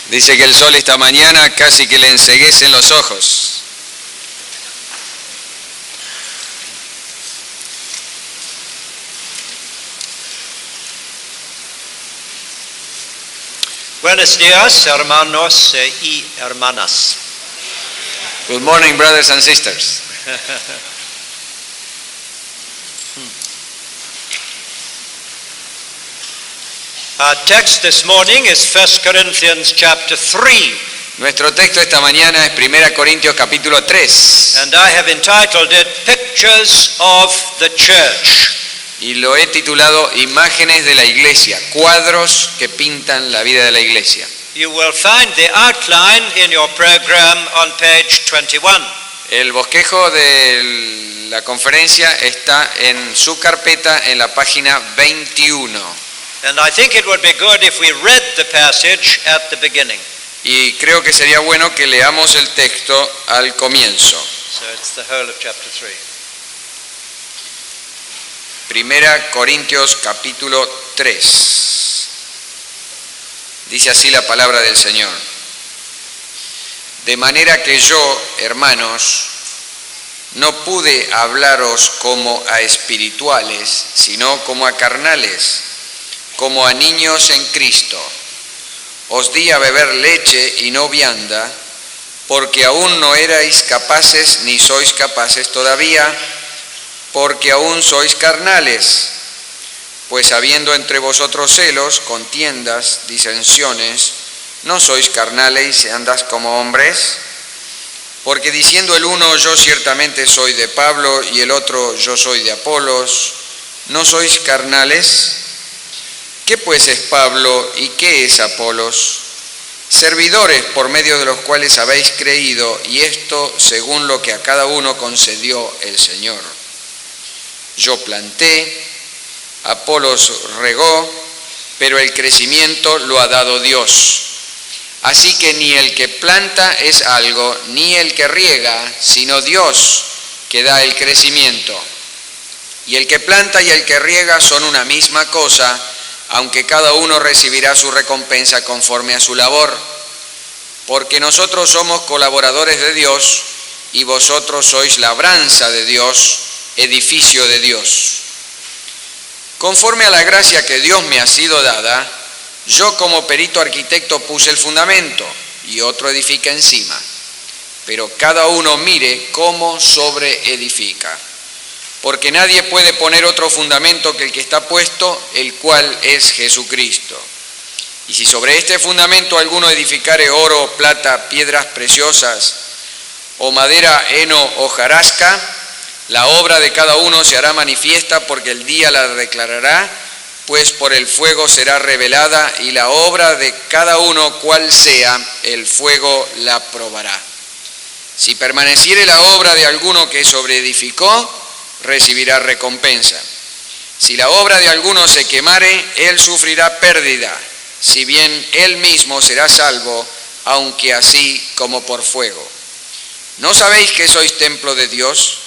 Dice que el sol esta mañana casi que le enceguecen los ojos. Buenos días, hermanos y hermanas. Good morning, brothers and sisters. Our text this morning is 1 Corinthians chapter 3. Nuestro texto esta mañana es 1 Corintios capítulo 3. And I have entitled it Pictures of the Church. Y lo he titulado Imágenes de la Iglesia, cuadros que pintan la vida de la Iglesia. You will find the outline in your program on page 21. El bosquejo de la conferencia está en su carpeta en la página 21. And I think it would be good if we read the passage at the beginning. Y creo que sería bueno que leamos el texto al comienzo. So it's the whole of chapter 3. 1 Corintios capítulo 3. Dice así la palabra del Señor. De manera que yo, hermanos, no pude hablaros como a espirituales, sino como a carnales, como a niños en Cristo. Os di a beber leche y no vianda, porque aún no erais capaces ni sois capaces todavía, porque aún sois carnales, pues habiendo entre vosotros celos, contiendas, disensiones, ¿no sois carnales y andas como hombres? Porque diciendo el uno, yo ciertamente soy de Pablo, y el otro, yo soy de Apolos, ¿no sois carnales? ¿Qué pues es Pablo y qué es Apolos? Servidores por medio de los cuales habéis creído, y esto según lo que a cada uno concedió el Señor. Yo planté, Apolos regó, pero el crecimiento lo ha dado Dios. Así que ni el que planta es algo, ni el que riega, sino Dios que da el crecimiento. Y el que planta y el que riega son una misma cosa, aunque cada uno recibirá su recompensa conforme a su labor. Porque nosotros somos colaboradores de Dios, y vosotros sois labranza de Dios, edificio de Dios. Conforme a la gracia que Dios me ha sido dada, yo como perito arquitecto puse el fundamento, y otro edifica encima. Pero cada uno mire cómo sobreedifica. Porque nadie puede poner otro fundamento que el que está puesto, el cual es Jesucristo. Y si sobre este fundamento alguno edificare oro, plata, piedras preciosas, o madera, heno, hojarasca, la obra de cada uno se hará manifiesta, porque el día la declarará, pues por el fuego será revelada, y la obra de cada uno, cual sea, el fuego la probará. Si permaneciere la obra de alguno que sobreedificó, recibirá recompensa. Si la obra de alguno se quemare, él sufrirá pérdida, si bien él mismo será salvo, aunque así como por fuego. ¿No sabéis que sois templo de Dios,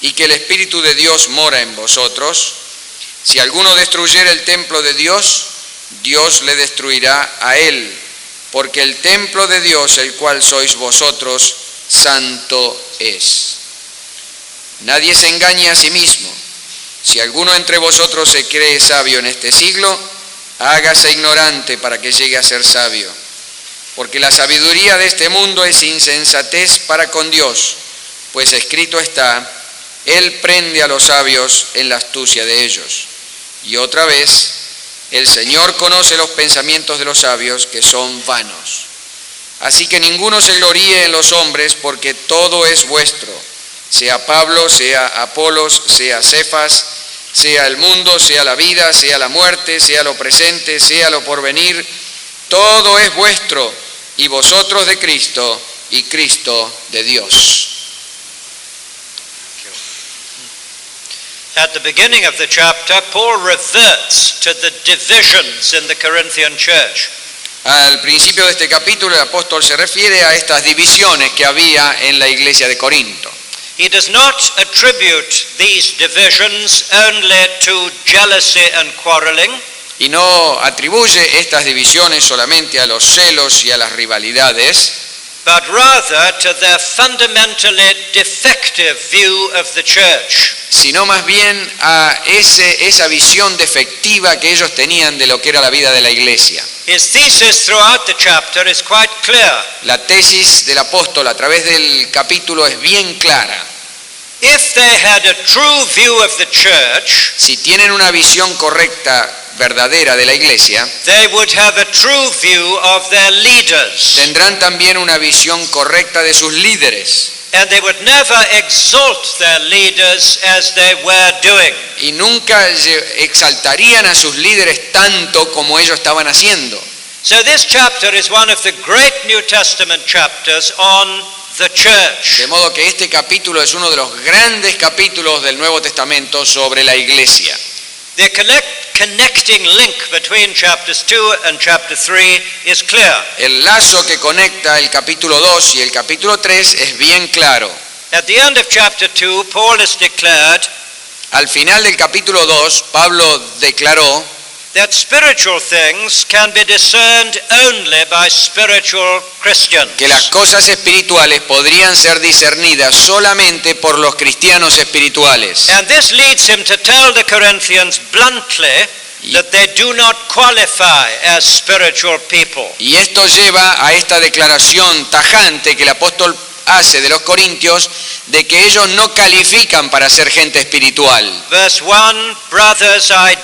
y que el Espíritu de Dios mora en vosotros? Si alguno destruyere el templo de Dios, Dios le destruirá a él, porque el templo de Dios, el cual sois vosotros, santo es. Nadie se engañe a sí mismo. Si alguno entre vosotros se cree sabio en este siglo, hágase ignorante para que llegue a ser sabio. Porque la sabiduría de este mundo es insensatez para con Dios, pues escrito está, Él prende a los sabios en la astucia de ellos. Y otra vez, el Señor conoce los pensamientos de los sabios, que son vanos. Así que ninguno se gloríe en los hombres, porque todo es vuestro, sea Pablo, sea Apolos, sea Cefas, sea el mundo, sea la vida, sea la muerte, sea lo presente, sea lo porvenir, todo es vuestro, y vosotros de Cristo, y Cristo de Dios. At the beginning of the chapter, Paul reverts to the divisions in the Corinthian church. Al principio de este capítulo, el apóstol se refiere a estas divisiones que había en la iglesia de Corinto. He does not attribute these divisions only to jealousy and quarreling. y no atribuye estas divisiones solamente a los celos y a las rivalidades, but rather to their fundamentally defective view of the church. sino más bien a esa visión defectiva que ellos tenían de lo que era la vida de la iglesia. His thesis throughout the chapter is quite clear. La tesis del apóstol a través del capítulo es bien clara. If they had a true view of the church, Si tienen una visión correcta, verdadera de la iglesia, they would have a true view of their leaders. tendrán también una visión correcta de sus líderes And they would never exalt their leaders as they were doing. y nunca exaltarían a sus líderes tanto como ellos estaban haciendo. So this chapter is one of the great New Testament chapters on the church. De modo que este capítulo es uno de los grandes capítulos del Nuevo Testamento sobre la iglesia. The connecting link between chapters 2 and chapter 3 is clear. El lazo que conecta el capítulo 2 y el capítulo 3 es bien claro. At the end of chapter 2, Paul has declared Al final del capítulo 2, Pablo declaró that spiritual things can be discerned only by spiritual Christians. que las cosas espirituales podrían ser discernidas solamente por los cristianos espirituales. And this leads him to tell the Corinthians bluntly that they do not qualify as spiritual people. Y esto lleva a esta declaración tajante que el apóstol hace de los corintios de que ellos no califican para ser gente espiritual. Verse 1, brothers, I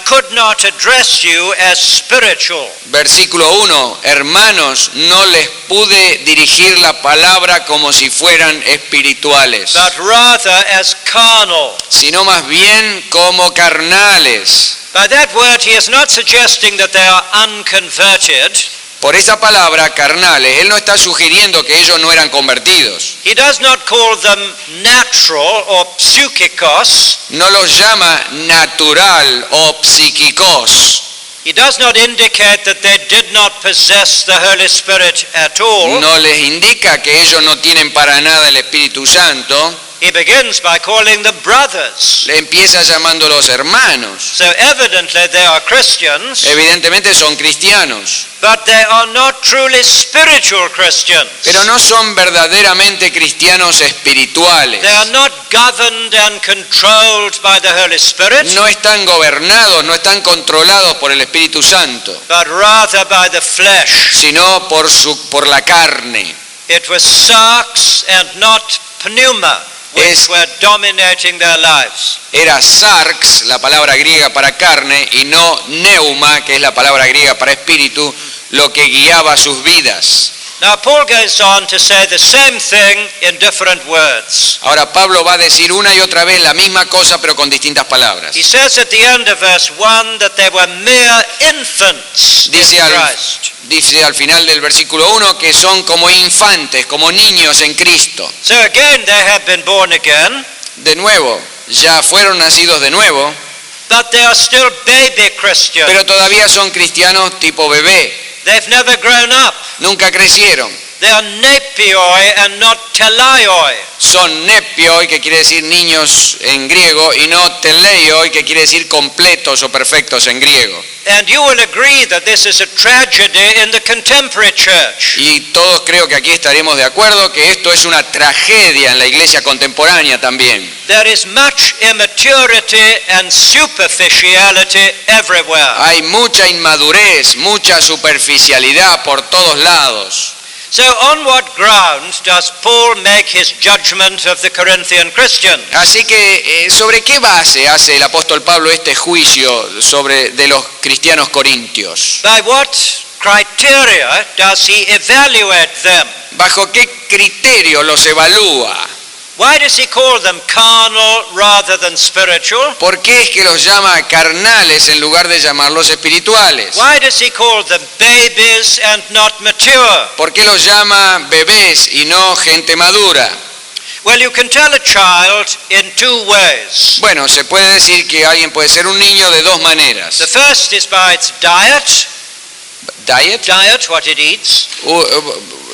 could not address you as spiritual. Versículo 1, hermanos, no les pude dirigir la palabra como si fueran espirituales, But rather as carnal. sino más bien como carnales. By that word, he is not suggesting that they are unconverted. Por esa palabra, carnales, él no está sugiriendo que ellos no eran convertidos. He does not call them natural or psychikos. No los llama natural o psíquicos. He does not indicate that they did not possess the Holy Spirit at all. No les indica que ellos no tienen para nada el Espíritu Santo. He begins by calling them brothers. Le empieza llamándolos hermanos. So evidently they are Christians, Evidentemente son cristianos, but they are not truly spiritual Christians. pero no son verdaderamente cristianos espirituales. They are not governed and controlled by the Holy Spirit, No están gobernados, no están controlados por el Espíritu Santo, but rather by the flesh. sino por la carne. It was sarx and not pneuma which were dominating their lives. Era sarx, la palabra griega para carne, y no neuma, que es la palabra griega para espíritu, lo que guiaba sus vidas. Now Paul goes on to say the same thing in different words. Ahora Pablo va a decir una y otra vez la misma cosa pero con distintas palabras. He says at the end of verse 1 that they were mere infants in Christ. Dice al final del versículo 1 que son como infantes, como niños en Cristo. So again they have been born again, De nuevo, ya fueron nacidos de nuevo, but they are still baby Christians. pero todavía son cristianos tipo bebé. They've never grown up. Nunca crecieron. They are nepioi and not telaioi. Son nepioi, que quiere decir niños en griego, y no teleioi, que quiere decir completos o perfectos en griego. And you will agree that this is a tragedy in the contemporary church. Y todos creo que aquí estaremos de acuerdo que esto es una tragedia en la iglesia contemporánea también. There is much immaturity and superficiality everywhere. Hay mucha inmadurez, mucha superficialidad por todos lados. So on what ground does Paul make his judgment of the Corinthian Christians? Así que, ¿sobre qué base hace el apóstol Pablo este juicio de los cristianos corintios? By what criteria does he evaluate them? ¿Bajo qué criterio los evalúa? Why does he call them carnal rather than spiritual? ¿Por qué es que los llama carnales en lugar de llamarlos espirituales? Why does he call them babies and not mature? ¿Por qué los llama bebés y no gente madura? Well, you can tell a child in two ways. Bueno, se puede decir que alguien puede ser un niño de dos maneras. The first is by its diet. Diet. What it eats.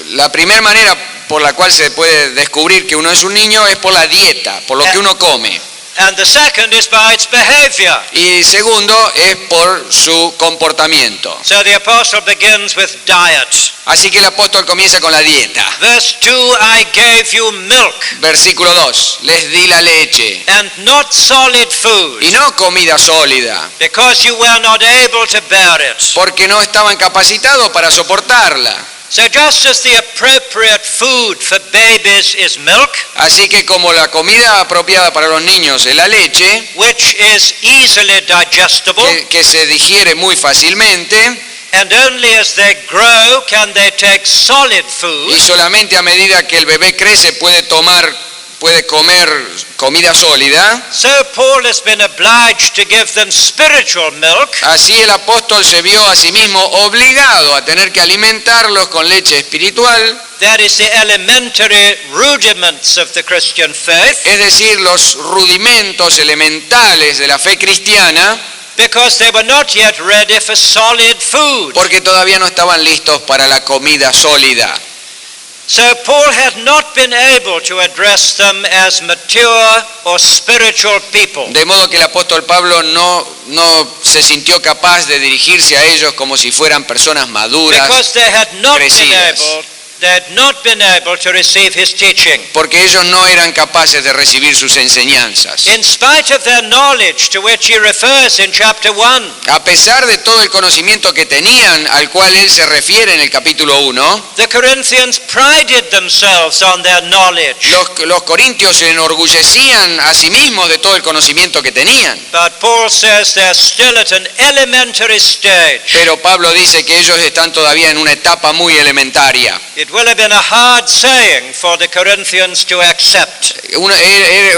La primera manera por la cual se puede descubrir que uno es un niño es por la dieta, por lo que uno come. And the second is by its behavior. Y segundo es por su comportamiento. So the apostle begins with diet. Así que el apóstol comienza con la dieta. Verse 2, I gave you milk Versículo 2, les di la leche and not solid food, y no comida sólida, because you were not able to bear it. porque no estaban capacitados para soportarla. So just as the appropriate food for babies is milk, Así que como la comida apropiada para los niños es la leche, which is easily digestible, que se digiere muy fácilmente, and only as they grow can they take solid food, y solamente a medida que el bebé crece puede comer comida sólida, so Paul has been obliged to give them spiritual milk, así el apóstol se vio a sí mismo obligado a tener que alimentarlos con leche espiritual, that is the elementary rudiments of the Christian faith, es decir, los rudimentos elementales de la fe cristiana, because they were not yet ready for solid food. porque todavía no estaban listos para la comida sólida. So Paul had not been able to address them as mature or spiritual people. De modo que el apóstol Pablo no se sintió capaz de dirigirse a ellos como si fueran personas maduras, Because they had crecidas, not been able to receive his teaching. porque ellos no eran capaces de recibir sus enseñanzas. In spite of their knowledge, to which he refers in chapter 1, A pesar de todo el conocimiento que tenían, al cual él se refiere en el capítulo 1, the Corinthians prided themselves on their knowledge. los corintios se enorgullecían a sí mismos de todo el conocimiento que tenían. But Paul says they're still at an elementary stage. Pero Pablo dice que ellos están todavía en una etapa muy elementaria. It will have been a hard saying for the Corinthians to accept.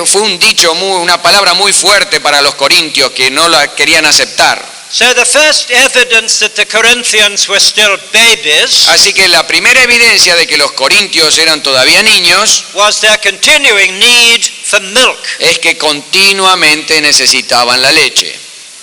Fue un dicho, una palabra muy fuerte para los corintios que no la querían aceptar. So the first evidence that the Corinthians were still babies Así que la primera evidencia de que los corintios eran todavía niños was their continuing need for milk. es que continuamente necesitaban la leche.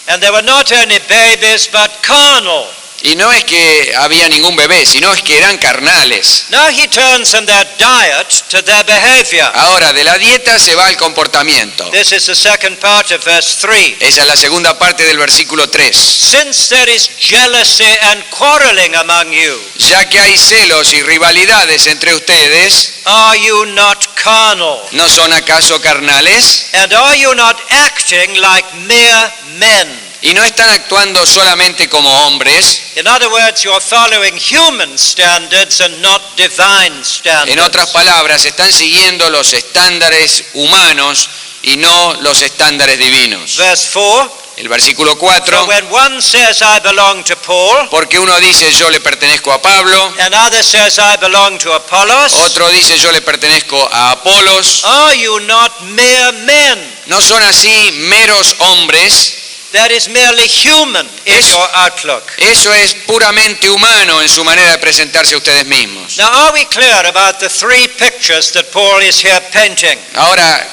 And they were not only babies but carnal. Y no es que había ningún bebé, sino es que eran carnales. Now he turns from their diet to their behavior. Ahora, de la dieta se va al comportamiento. This is the second part of verse 3. Esa es la segunda parte del versículo 3. Since there is jealousy and quarreling among you, Ya que hay celos y rivalidades entre ustedes, are you not carnal? ¿no son acaso carnales? And are you not acting like mere men? ¿Y no están actuando solamente como hombres? In other words, you're following human standards and not divine standards. En otras palabras, están siguiendo los estándares humanos y no los estándares divinos. Verse 4. El versículo So 4, when one says, I belong to Paul, porque uno dice yo le pertenezco a Pablo, another says, I belong to Apollos, otro dice yo le pertenezco a Apolos, are you not mere men? ¿no son así meros hombres? That is merely human in your outlook. Eso es puramente humano en su manera de presentarse a ustedes mismos. Now, are we clear about the three pictures that Paul is here painting? Ahora,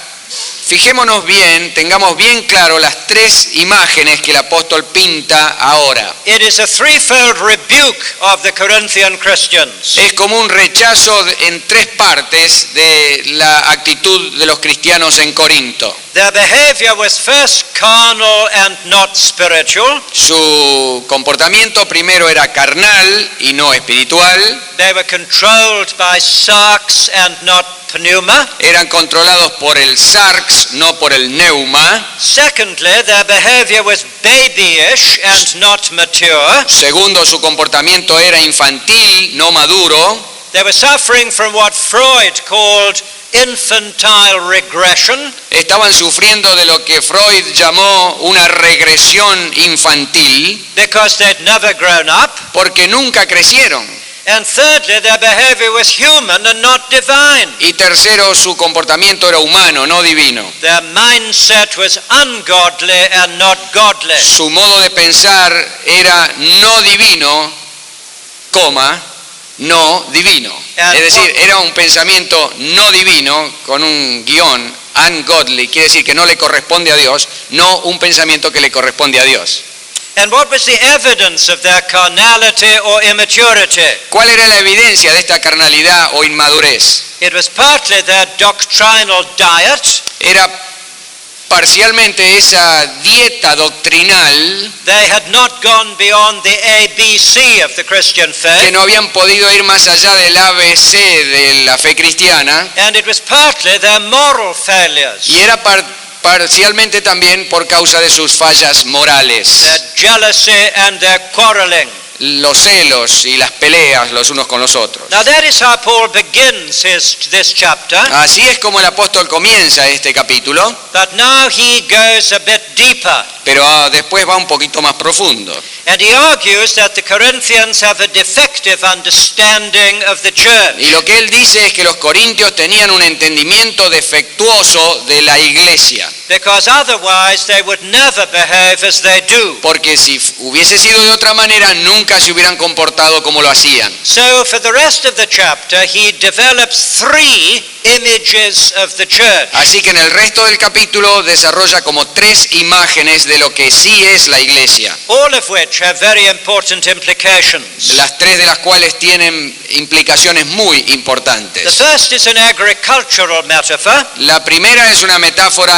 fijémonos bien, tengamos bien claro las tres imágenes que el apóstol pinta ahora. It is a threefold rebuke of the Corinthian Christians. Es como un rechazo en tres partes de la actitud de los cristianos en Corinto. Their behavior was first carnal and not spiritual. Su comportamiento primero era carnal y no espiritual. They were controlled by sarx and not pneuma. Eran controlados por el sarx, no por el neuma. Secondly, their behavior was babyish and not mature. Segundo, su comportamiento era infantil, no maduro. They were suffering from what Freud called infantile regression. Estaban sufriendo de lo que Freud llamó una regresión infantil Because they'd never grown up. porque nunca crecieron. And thirdly, their behavior was human and not divine. Y tercero, su comportamiento era humano, no divino. Their mindset was ungodly and not godly. Su modo de pensar era no divino, no divino. Es decir, era un pensamiento no divino con un guión, ungodly, quiere decir que no le corresponde a Dios, no un pensamiento que le corresponde a Dios. And what was the evidence of their carnality or immaturity? ¿Cuál era la evidencia de esta carnalidad o inmadurez? It was partly their doctrinal diet, Era parcialmente esa dieta doctrinal, They had not gone beyond the ABC of the Christian que faith, no habían podido ir más allá del ABC de la fe cristiana, and it was partly their moral failures, y era parcialmente también por causa de sus fallas morales, their jealousy and their quarreling. los celos y las peleas los unos con los otros. Now that is how Paul begins this chapter, Así es como el apóstol comienza este capítulo, but now he goes a bit deeper. pero después va un poquito más profundo. And he argues that the Corinthians have a defective understanding of the church. Y lo que él dice es que los corintios tenían un entendimiento defectuoso de la iglesia, Because otherwise they would never behave as they do. porque si hubiese sido de otra manera nunca se hubieran comportado como lo hacían. So for the rest of the chapter he develops three images of the church. Así que en el resto del capítulo desarrolla como 3 imágenes de lo que sí es la iglesia, All of which have very important implications. las 3 de las cuales tienen implicaciones muy The importantes. first is an agricultural metaphor, La primera es una metáfora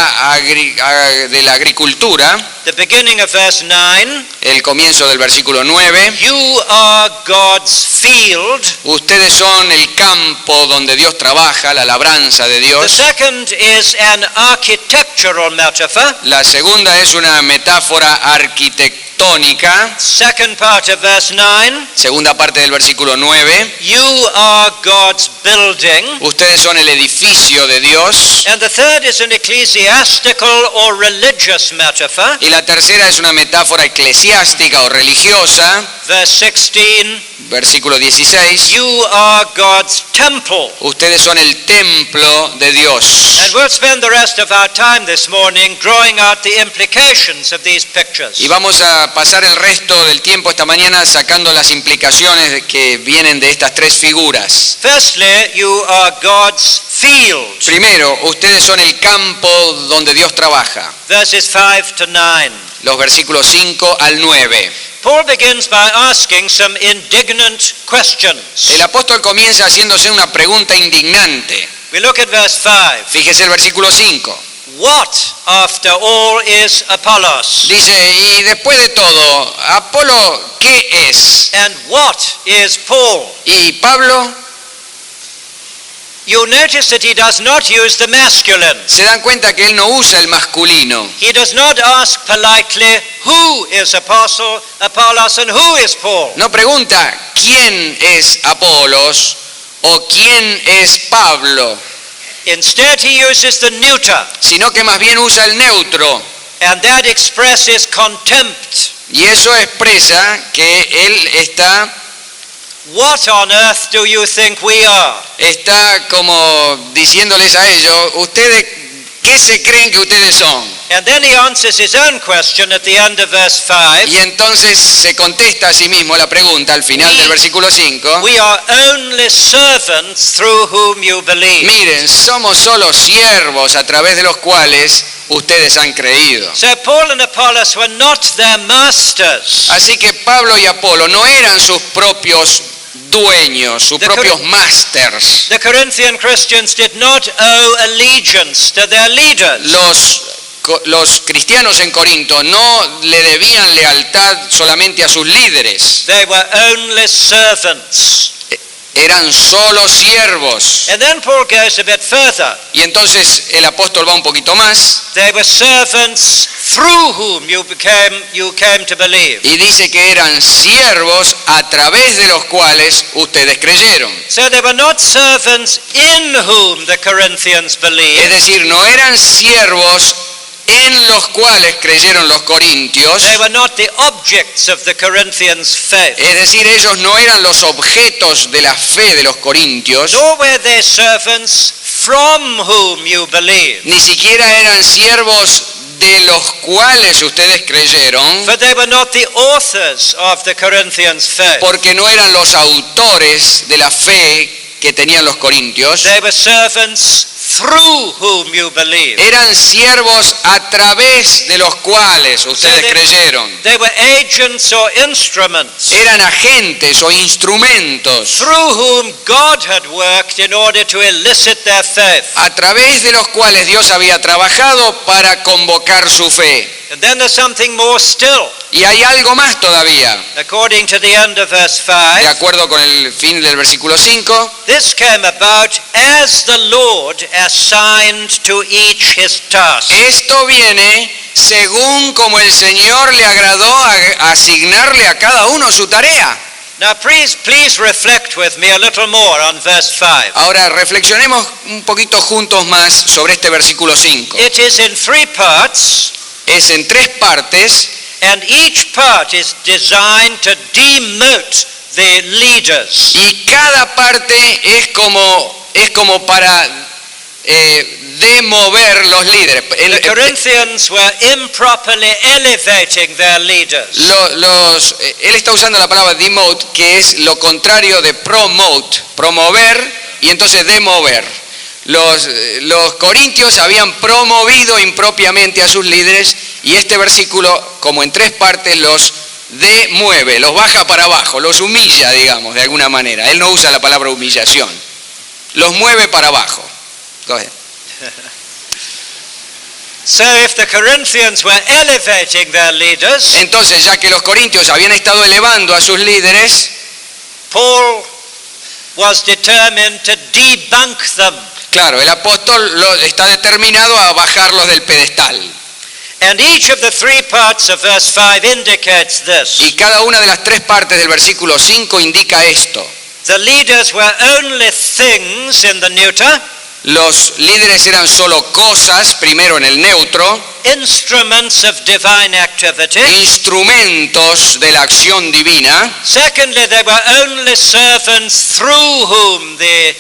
de la agricultura, the beginning of verse 9. el comienzo del versículo 9. You are God's field. Ustedes son el campo donde Dios trabaja, la labranza de The Dios. second is an architectural metaphor. La segunda es una metáfora arquitectónica, Second part of verse 9. segunda parte del versículo 9. You are God's building. Ustedes son el edificio de Dios. And the third is an ecclesiastical or religious metaphor. Y la tercera es una metáfora eclesiástica o religiosa, Verse 16. versículo 16. You are God's temple. Ustedes son el templo de Dios. And we'll spend the rest of our time this morning drawing out the implications of these pictures. Y vamos a pasar el resto del tiempo esta mañana sacando las implicaciones que vienen de estas 3 figuras. Firstly, you are God's field. Primero, ustedes son el campo donde Dios trabaja. Verses 5 to 9. Los versículos 5 al 9. Paul begins by asking some indignant questions. El apóstol comienza haciéndose una pregunta indignante. We look at verse 5. Fíjese el versículo 5. What, after all, is Apollos? Dice, y después de todo, Apolo, ¿qué es? And what is Paul? Y Pablo, You notice that he does not use the masculine. se dan cuenta que él no usa el masculino. He does not ask politely, who is Apollos, and who is Paul? No pregunta quién es Apolos o quién es Pablo, Instead, he uses the neuter, sino que más bien usa el neutro. and that expresses contempt. Y eso expresa que él está What on earth do you think we are? está como diciéndoles a ellos, ustedes, ¿qué se creen que ustedes son? And then he answers his own question at the end of verse 5. Y entonces se contesta a sí mismo la pregunta al final del versículo 5. We are only servants through whom you believe. Miren, somos solo siervos a través de los cuales ustedes han creído. So Paul and Apollos were not their masters. Así que Pablo y Apolo no eran sus propios dueños, sus propios masters. The Corinthian Christians did not owe allegiance to their leaders. Los cristianos en Corinto no le debían lealtad solamente a sus líderes. They were only servants. Eran solo siervos. And then Paul goes a bit further. Y entonces el apóstol va un poquito más They were servants through whom you came to believe. y dice que eran siervos a través de los cuales ustedes creyeron. So they were not servants in whom the Corinthians Es believed. decir, no eran siervos en los cuales creyeron los corintios. They were not the objects of the Corinthians' faith. Es decir, ellos no eran los objetos de la fe de los corintios, Nor were they servants from whom you believe. ni siquiera eran siervos de los cuales ustedes creyeron, For they were not the authors of the Corinthians' faith. porque no eran los autores de la fe que tenían los corintios, They were servants through whom you believe. Eran siervos a través de los cuales ustedes creyeron. They were agents or instruments Eran agentes o instrumentos through whom God had worked in order to elicit their faith. a través de los cuales Dios había trabajado para convocar su fe. And then there's something more still. Y hay algo más todavía. According to the end of verse De 5, acuerdo con el fin del versículo 5, this came about as the Lord assigned to each his task. esto viene según como el Señor le agradó asignarle a cada uno su tarea. Now please reflect with me a little more on verse 5. Ahora reflexionemos un poquito juntos más sobre este versículo 5. It is in 3 parts, Es en 3 partes and each part is designed to demote the leaders. y cada parte es como para demover los líderes. The Corinthians were improperly elevating their leaders. Él está usando la palabra demote, que es lo contrario de promote, promover y entonces demover. Los corintios habían promovido impropiamente a sus líderes y este versículo, como en 3 partes, los demueve, los baja para abajo, los humilla, digamos, de alguna manera. Él no usa la palabra humillación, los mueve para abajo. Go ahead. So if the Corinthians were elevating their leaders, Entonces, ya que los corintios habían estado elevando a sus líderes, Paul was determined to debunk them. claro, el apóstol está determinado a bajarlos del pedestal. And each of the 3 parts of verse 5 indicates this. Y cada una de las 3 partes del versículo 5 indica esto. The leaders were only things in the neuter, Los líderes eran solo cosas, primero en el neutro, instruments of divine activity. instrumentos de la acción divina. Secondly, they were only servants through whom the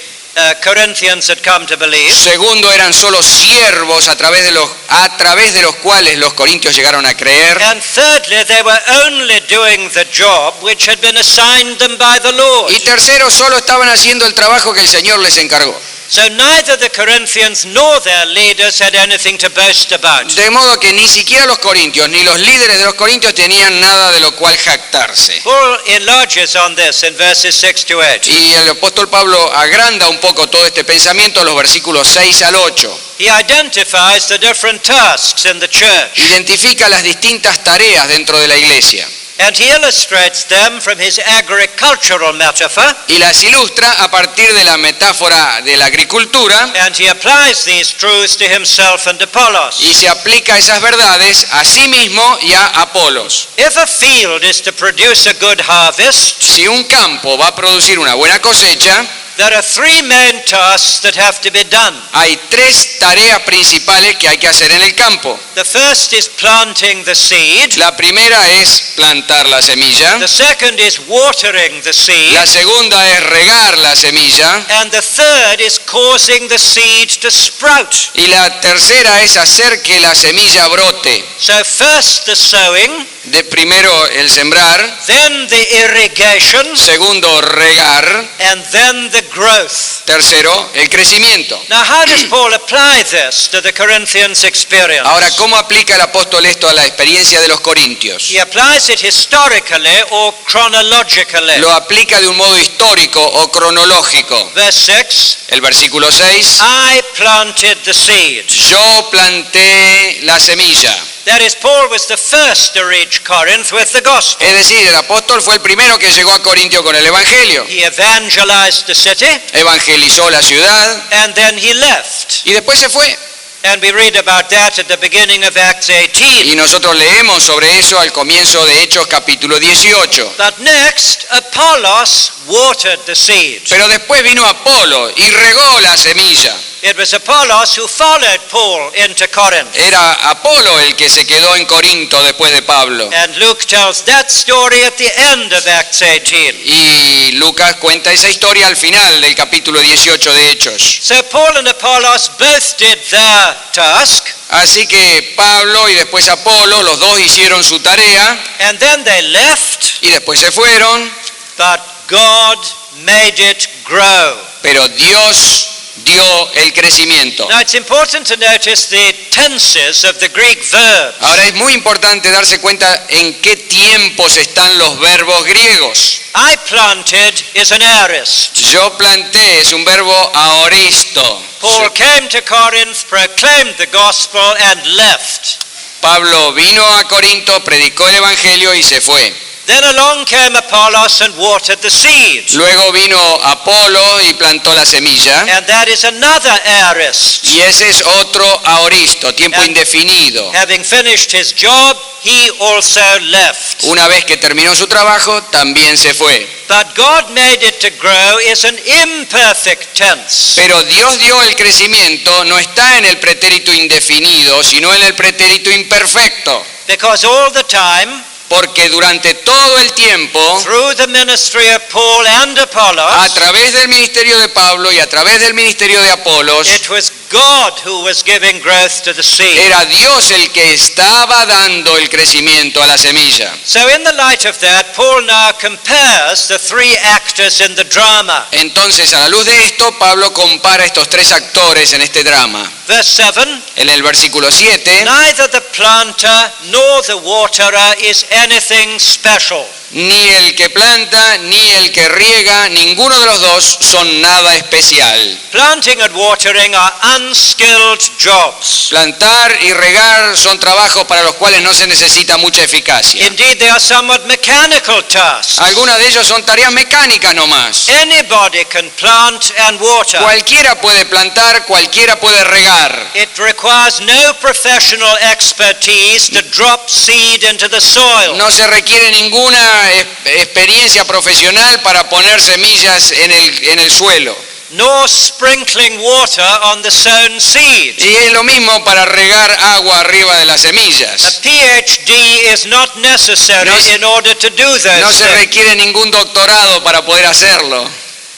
Corinthians had come to believe. Segundo, eran solo siervos a través de los cuales los corintios llegaron a creer. And thirdly, they were only doing the job which had been assigned them by the Lord. Y tercero, solo estaban haciendo el trabajo que el Señor les encargó. So neither the Corinthians nor their leaders had anything to boast about. De modo que ni siquiera los corintios ni los líderes de los corintios tenían nada de lo cual jactarse. Paul enlarges on this in verses 6 to 8. Y el apóstol Pablo agranda un poco todo este pensamiento en los versículos 6 al 8. He identifies the different tasks in the church, Identifica las distintas tareas dentro de la iglesia and he illustrates them from his agricultural metaphor, y las ilustra a partir de la metáfora de la agricultura and he applies these truths to himself and Apollos. y se aplica esas verdades a sí mismo y a Apolos. If a field is to produce a good harvest, Si un campo va a producir una buena cosecha, there are 3 main tasks that have to be done. hay 3 tareas principales que hay que hacer en el campo. The first is planting the seed. La primera es plantar la semilla, The second is watering the seed. la segunda es regar la semilla And the third is causing the seed to sprout. y la tercera es hacer que la semilla brote. So first the sowing, Primero el sembrar, then the irrigation, segundo regar, and then the growth. tercero el crecimiento. Now how does Paul apply this to the Corinthians' experience? Ahora, ¿cómo aplica el apóstol esto a la experiencia de los corintios? He applies it historically or chronologically. Lo aplica de un modo histórico o cronológico. Verse 6, El versículo 6, I planted the seed. yo planté la semilla. That is, Paul was the first to reach Corinth with the gospel. Es decir, el apóstol fue el primero que llegó a Corintio con el evangelio. He evangelized the city, Evangelizó la ciudad and then he left. y después se fue. And we read about that at the beginning of Acts 18. Y nosotros leemos sobre eso al comienzo de Hechos capítulo 18. But next, Apollos watered the seed. Pero después vino Apolo y regó la semilla. It was Apollos who followed Paul into Corinth. Era Apolo el que se quedó en Corinto después de Pablo. And Luke tells that story at the end of Acts 18. Y Lucas cuenta esa historia al final del capítulo 18 de Hechos. So Paul and Apollos both did their task, Así que Pablo y después Apolo, los dos hicieron su tarea and then they left, y después se fueron, but God made it grow. pero Dios dio el crecimiento. Now it's important to notice the tenses of the Greek verbs. Ahora es muy importante darse cuenta en qué tiempos están los verbos griegos. I planted is an aorist. Yo planté es un verbo aoristo. Paul came to Corinth, proclaimed the gospel and left. Pablo vino a Corinto, predicó el evangelio y se fue. Then along came Apollos and watered the seed. Luego vino Apolo y plantó la semilla. And that is another aorist. Y ese es otro aoristo, tiempo indefinido. Having finished his job, he also left. Una vez que terminó su trabajo, también se fue. But God made it to grow is an imperfect tense. Pero Dios dio el crecimiento, no está en el pretérito indefinido, sino en el pretérito imperfecto. Because all the time, Porque durante todo el tiempo, through the ministry of Paul and a Apollos, través del ministerio de Pablo y a través del ministerio de Apolos, it was God who was giving growth to the seed. era Dios el que estaba dando el crecimiento a la semilla. So in the light of that, Paul now compares the three actors in the drama. Entonces, a la luz de esto, Pablo compara estos tres actores en este drama. Verse 7, En el versículo 7, neither the planter nor the waterer is anything special. ni el que planta ni el que riega, ninguno de los dos son nada especial. Planting and watering are unskilled jobs. Plantar y regar son trabajos para los cuales no se necesita mucha eficacia. Indeed, they are somewhat mechanical tasks. Algunas de ellos son tareas mecánicas nomás. Anybody can plant and water. Cualquiera puede plantar, cualquiera puede regar. It requires no professional expertise to drop seed into the soil. No se requiere ninguna experiencia profesional para poner semillas en el suelo. Nor sprinkling water on the sown seed. Y es lo mismo para regar agua arriba de las A semillas. PhD is not necessary No se- in order to do No those se things. requiere ningún doctorado para poder hacerlo.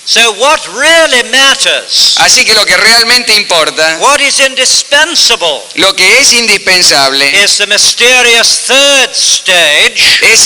So what really matters, Así que lo que realmente importa, what is indispensable, lo que es indispensable, is the mysterious third stage es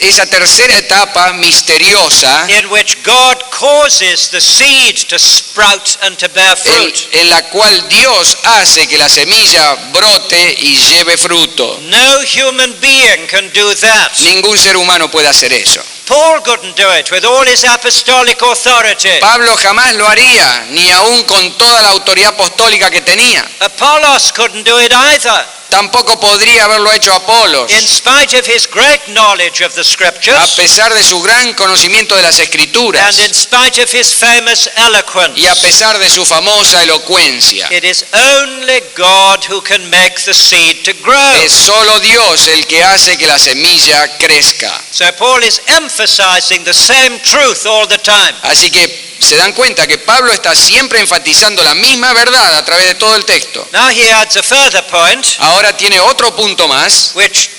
esa tercera etapa misteriosa in which God causes the seed to sprout and to bear fruit. en la cual Dios hace que la semilla brote y lleve fruto. No human being can do that. Ningún ser humano puede hacer eso. Paul couldn't do it with all his apostolic authority. Pablo jamás lo haría, ni aún con toda la autoridad apostólica que tenía. Apollos couldn't do it either. Tampoco podría haberlo hecho Apolos, In spite of his great knowledge of the a scriptures pesar de su gran conocimiento de las Escrituras and in spite of his famous eloquence. y a pesar de su famosa elocuencia. It is only God who can make the seed to grow. Es solo Dios el que hace que la semilla crezca. So Paul is emphasizing the same truth all the time. Así que se dan cuenta que Pablo está siempre enfatizando la misma verdad a través de todo el texto. Now he adds a further point Ahora tiene otro punto más which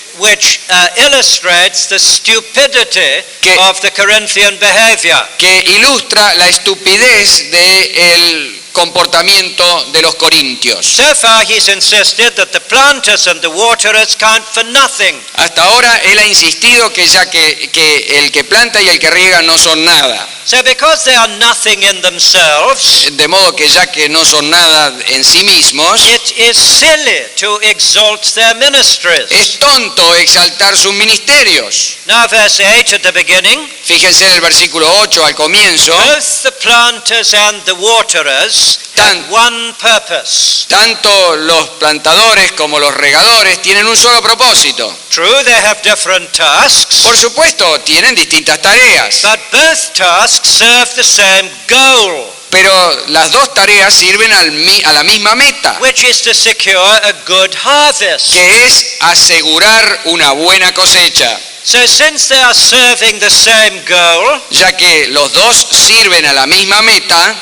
illustrates the stupidity Que- of the Corinthian behavior. que ilustra la estupidez del comportamiento de los corintios. So far he's insisted that the planters and the waterers count for nothing. Hasta ahora él ha insistido que ya que el que planta y el que riega no son nada. So because they are nothing in themselves, De modo que ya que no son nada en sí mismos, it is silly to exalt their ministries. es tonto exaltar sus ministerios. Now verse 8 at the beginning, Fíjense en el versículo 8 al comienzo. both the planters and the waterers have one purpose. Tanto los plantadores como los regadores tienen un solo propósito. True, they have different tasks, Por supuesto, tienen distintas tareas, but both tasks serve the same goal, pero las dos tareas sirven a la misma meta, which is to secure a good harvest. que es asegurar una buena cosecha. So since they are serving the same goal, Ya que los dos sirven a la misma meta,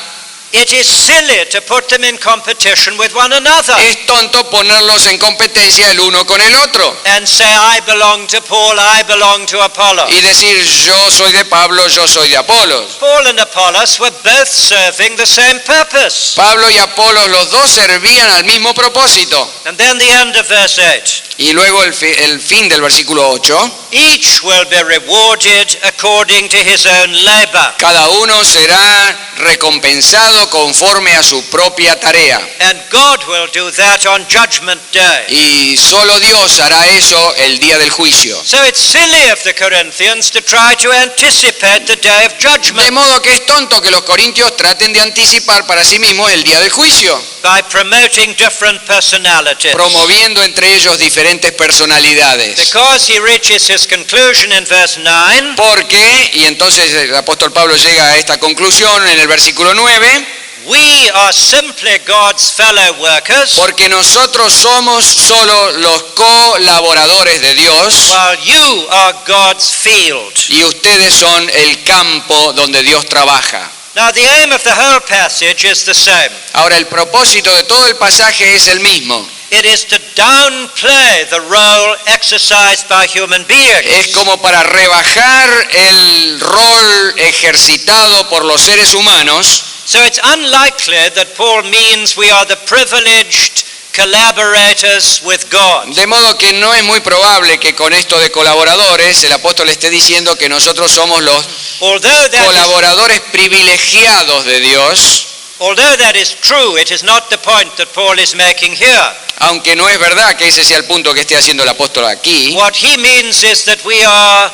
it is silly to put them in competition with one another es tonto ponerlos en competencia el uno con el otro and say, I belong to Paul, I belong to Apollos. y decir yo soy de Pablo, yo soy de Apolos. Paul and Apollos were both serving the same purpose. Pablo y Apolos los dos servían al mismo propósito. And then the end of verse 8. Y luego el fin del versículo 8. Each will be rewarded according to his own labor. Cada uno será recompensado conforme a su propia tarea. And God will do that on Judgment Day. Y solo Dios hará eso el día del juicio. So it's silly of the Corinthians to try to anticipate the day of De judgment modo que es tonto que los corintios traten de anticipar para sí mismos el día del juicio, by promoting different personalities. promoviendo entre ellos diferentes personalidades. Because he reaches his conclusion in verse 9, Porque, y entonces el apóstol Pablo llega a esta conclusión en el versículo 9, we are simply God's fellow workers, porque nosotros somos solo los colaboradores de Dios while you are God's field. y ustedes son el campo donde Dios trabaja. Now the aim of the whole passage is the same. Ahora, el propósito de todo el pasaje es el mismo. It is to downplay the role exercised by human beings. Es como para rebajar el rol ejercitado por los seres humanos. So it's unlikely that Paul means we are the privileged collaborators with God. De modo que no es muy probable que con esto de colaboradores el apóstol esté diciendo que nosotros somos los colaboradores privilegiados de Dios. Although that is true, it is not the point that Paul is making here. Aunque no es verdad que ese sea el punto que esté haciendo el apóstol aquí. What he means is that we are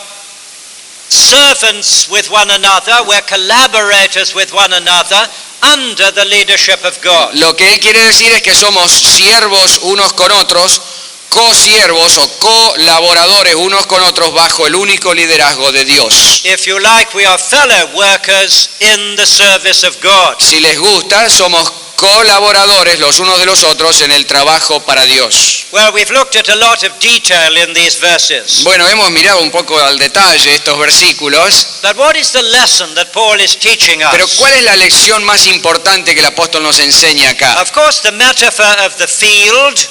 servants with one another, we're collaborators with one another under the leadership of God. Lo que él quiere decir es que somos siervos unos con otros, co-siervos o colaboradores unos con otros bajo el único liderazgo de Dios. If you like, we are fellow workers in the service of God. Si les gusta, somos colaboradores los unos de los otros en el trabajo para Dios. Well, we've looked at a lot of detail in these verses. Bueno, hemos mirado un poco al detalle estos versículos, But what is the lesson that Paul is teaching us? pero ¿cuál es la lección más importante que el apóstol nos enseña acá? Of course, the metaphor of the field,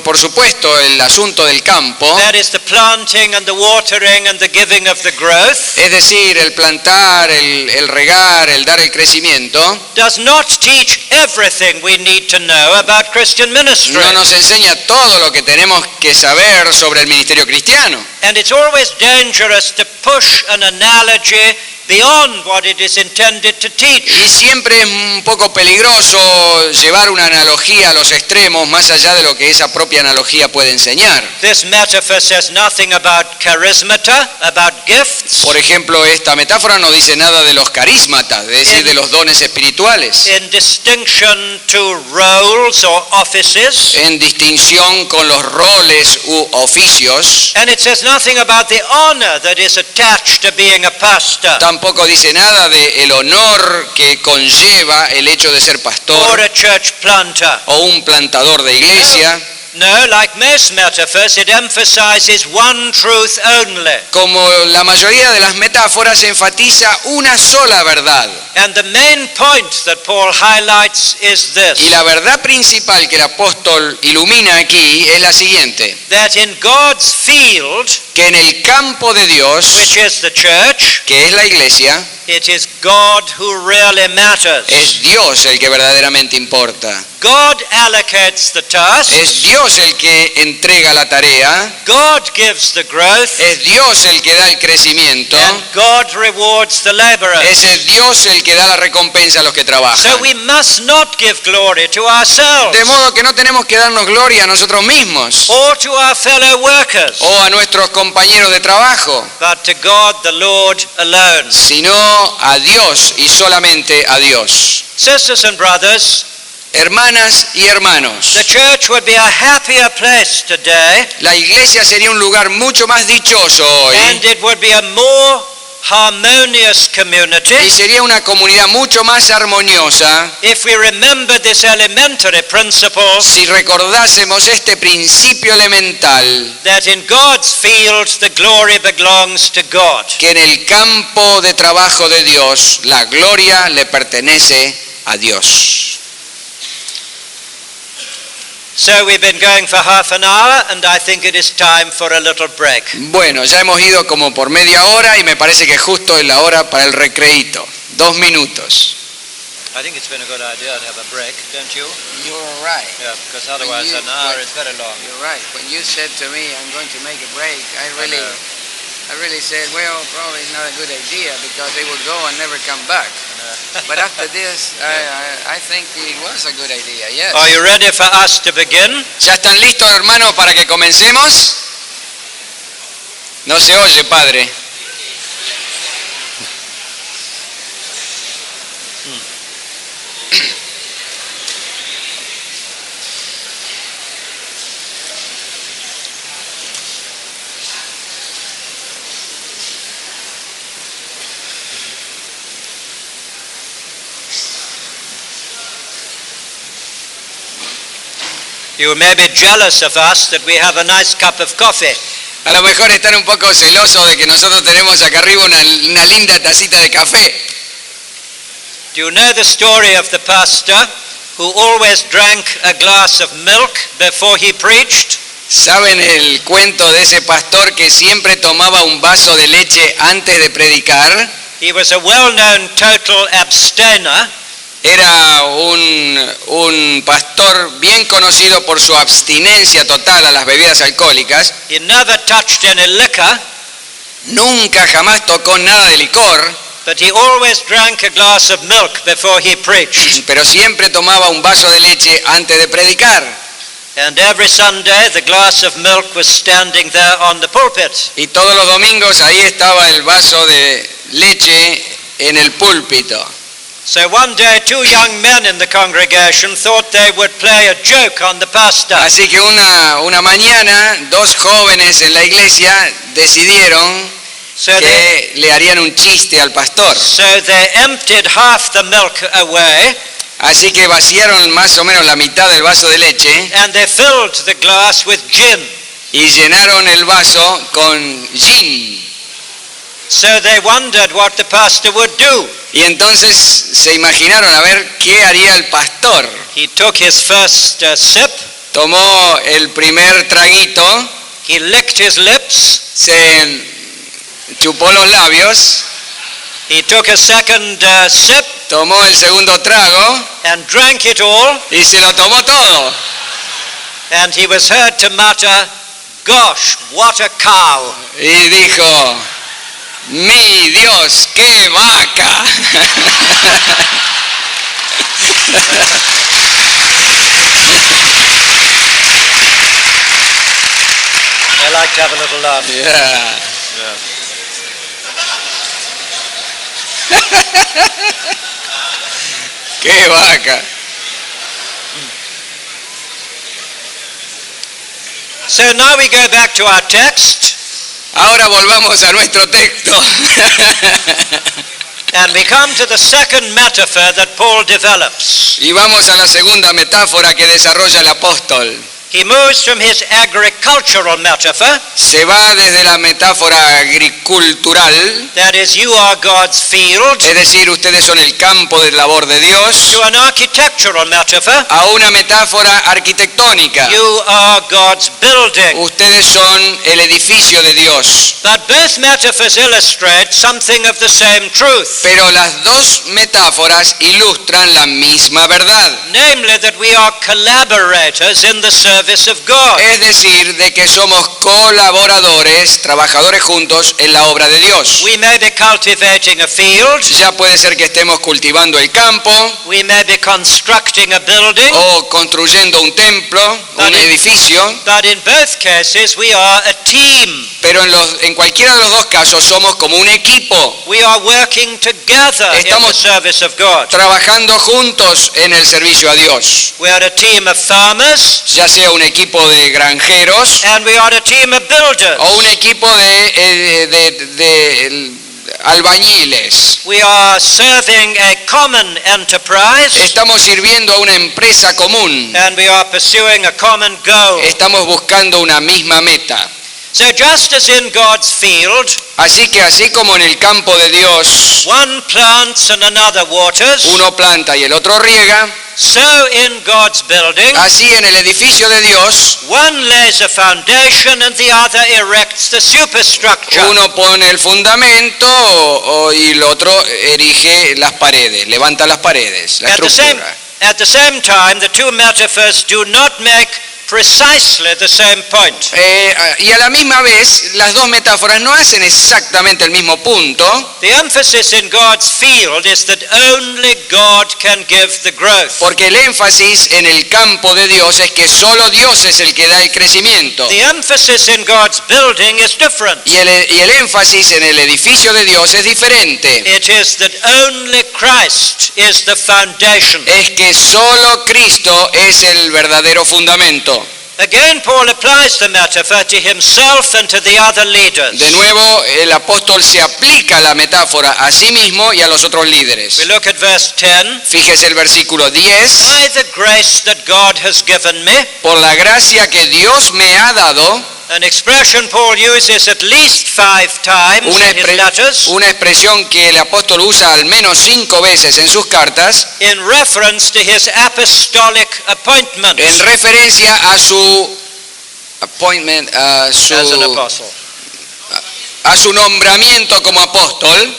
Por supuesto, el asunto del campo, that is the planting and the watering and the giving of the growth, es decir, el plantar, el regar, el dar el crecimiento, does not teach everything we need to know about Christian ministry. no nos enseña todo lo que tenemos que saber sobre el ministerio cristiano. And it's always dangerous to push an analogy beyond what it is intended to teach. Y siempre es un poco peligroso llevar una analogía a los extremos más allá de lo que esa propia analogía puede enseñar. This metaphor says nothing about charismata, about gifts, Por ejemplo, esta metáfora no dice nada de los carismatas, es decir, de los dones espirituales, in distinction to roles or offices. en distinción con los roles u oficios. And it says nothing about the honor that is attached to being a pastor Tampoco dice nada de el honor que conlleva el hecho de ser or pastor a church planter. o un plantador de iglesia. No, like most metaphors, it emphasizes one truth only. Como la mayoría de las metáforas enfatiza una sola verdad. And the main point that Paul highlights is this: Y la verdad principal que el apóstol ilumina aquí es la siguiente: that in God's field, que en el campo de Dios, which is the church, que es la iglesia, it is God who really matters. es Dios el que verdaderamente importa. God allocates the task. Es Dios el que entrega la tarea. God gives the growth. Es Dios el que da el crecimiento. And God rewards the laborers. Es Dios el que da la recompensa a los que trabajan. So we must not give glory to ourselves De modo que no tenemos que darnos gloria a nosotros mismos or to our fellow workers, o a nuestros compañeros de trabajo, but to God the Lord alone. sino a Dios y solamente a Dios. Sisters and brothers, Hermanas y hermanos, the church would be a happier place today, la iglesia sería un lugar mucho más dichoso and hoy it would be a more harmonious community y sería una comunidad mucho más armoniosa if we remember this elementary principle si recordásemos este principio elemental, that in God's field the glory belongs to God. que en el campo de trabajo de Dios la gloria le pertenece a Dios. So we've been going for half an hour, and I think it is time for a little break. Bueno, ya hemos ido como por media hora y me parece que justo es la hora para el recreíto. 2 minutos. I think it's been a good idea to have a break, don't you? You're right. Yeah, because otherwise you- an hour when- is very long. You're right. When you said to me, I'm going to make a break, I really said, well, probably it's not a good idea because they will go and never come back. But after this, I think it was a good idea, yes. Are you ready for us to begin? ¿Ya están listos, hermanos, para que comencemos? No se oye, padre. You may be jealous of us that we have a nice cup of coffee. A lo mejor están un poco celosos de que nosotros tenemos acá arriba una linda tacita de café. Do you know the story of the pastor who always drank a glass of milk before he preached? ¿Saben el cuento de ese pastor que siempre tomaba un vaso de leche antes de predicar? He was a well-known total abstainer. Era un pastor bien conocido por su abstinencia total a las bebidas alcohólicas. He never touched any liquor, Nunca jamás tocó nada de licor, but he always drank a glass of milk before he preached. pero siempre tomaba un vaso de leche antes de predicar. And every Sunday the glass of milk was standing there on the pulpit. Y todos los domingos ahí estaba el vaso de leche en el púlpito. So one day 2 young men in the congregation thought they would play a joke on the pastor. Así que una mañana, 2 jóvenes en la iglesia decidieron So they, que le harían un chiste al pastor. so they emptied half the milk away Así que vaciaron más o menos la mitad del vaso de leche and they filled the glass with gin. y llenaron el vaso con gin. So they wondered what the pastor would do. Y entonces se imaginaron a ver qué haría el pastor. He took his first sip, Tomó el primer traguito, he licked his lips, se chupó los labios, he took a second sip tomó el segundo trago and drank it all, y se lo tomó todo. and he was heard to mutter, "Gosh, what a cow." Y dijo, mi Dios, qué vaca. I like to have a little laugh. Yeah. Qué vaca. So now we go back to our text, Ahora volvamos a nuestro texto. and we come to the second metaphor that Paul develops. Y vamos a la segunda metáfora que desarrolla el apóstol. He moves from his agricultural metaphor, Se va desde la metáfora agricultural, that is, you are God's field, es decir, ustedes son el campo de labor de Dios, to an architectural metaphor, a una metáfora arquitectónica. you are God's building. Ustedes son el edificio de Dios. But both metaphors illustrate something of the same truth, Pero las dos metáforas ilustran la misma verdad. namely that we are collaborators in the service of God. Es decir, de que somos colaboradores, trabajadores juntos en la obra de Dios. We may be cultivating a field, Ya puede ser que estemos cultivando el campo we may be constructing a building, o construyendo un templo, un edificio, but in both cases we are a team. pero en cualquiera de los dos casos somos como un equipo, We are working together in the Estamos- service of God. trabajando juntos en el servicio a Dios. We are a team of farmers, Ya sea un equipo de granjeros and we are a team of builders. o un equipo de albañiles. We are serving a common enterprise, Estamos sirviendo a una empresa común. and we are pursuing a common goal. Estamos buscando una misma meta. So just as in God's field, Así que así como en el campo de Dios one plants and another waters, uno planta y el otro riega, so in God's building, así en el edificio de Dios, one lays a foundation and the other erects the superstructure. uno pone el fundamento y el otro erige las paredes, levanta las paredes, la estructura. At the same time, the two metaphors do not make precisely the same point. Y a la misma vez, las dos metáforas no hacen exactamente el mismo punto. The emphasis in God's field is that only God can give the growth. Porque el énfasis en el campo de Dios es que solo Dios es el que da el crecimiento. The emphasis in God's building is different. Y el énfasis en el edificio de Dios es diferente. It is that only Christ is the foundation. Es que solo Cristo es el verdadero fundamento. Again, Paul applies the metaphor to himself and to the other leaders. De nuevo, el apóstol se aplica la metáfora a sí mismo y a los otros líderes. We look at verse 10. Fíjese el versículo 10. By the grace that God has given me. Por la gracia que Dios me ha dado. An expression Paul uses at least 5 times in his letters. Una expresión que el apóstol usa al menos 5 veces en sus cartas. In reference to his apostolic appointment. En referencia a su appointment, as an apostle. A su nombramiento como apóstol.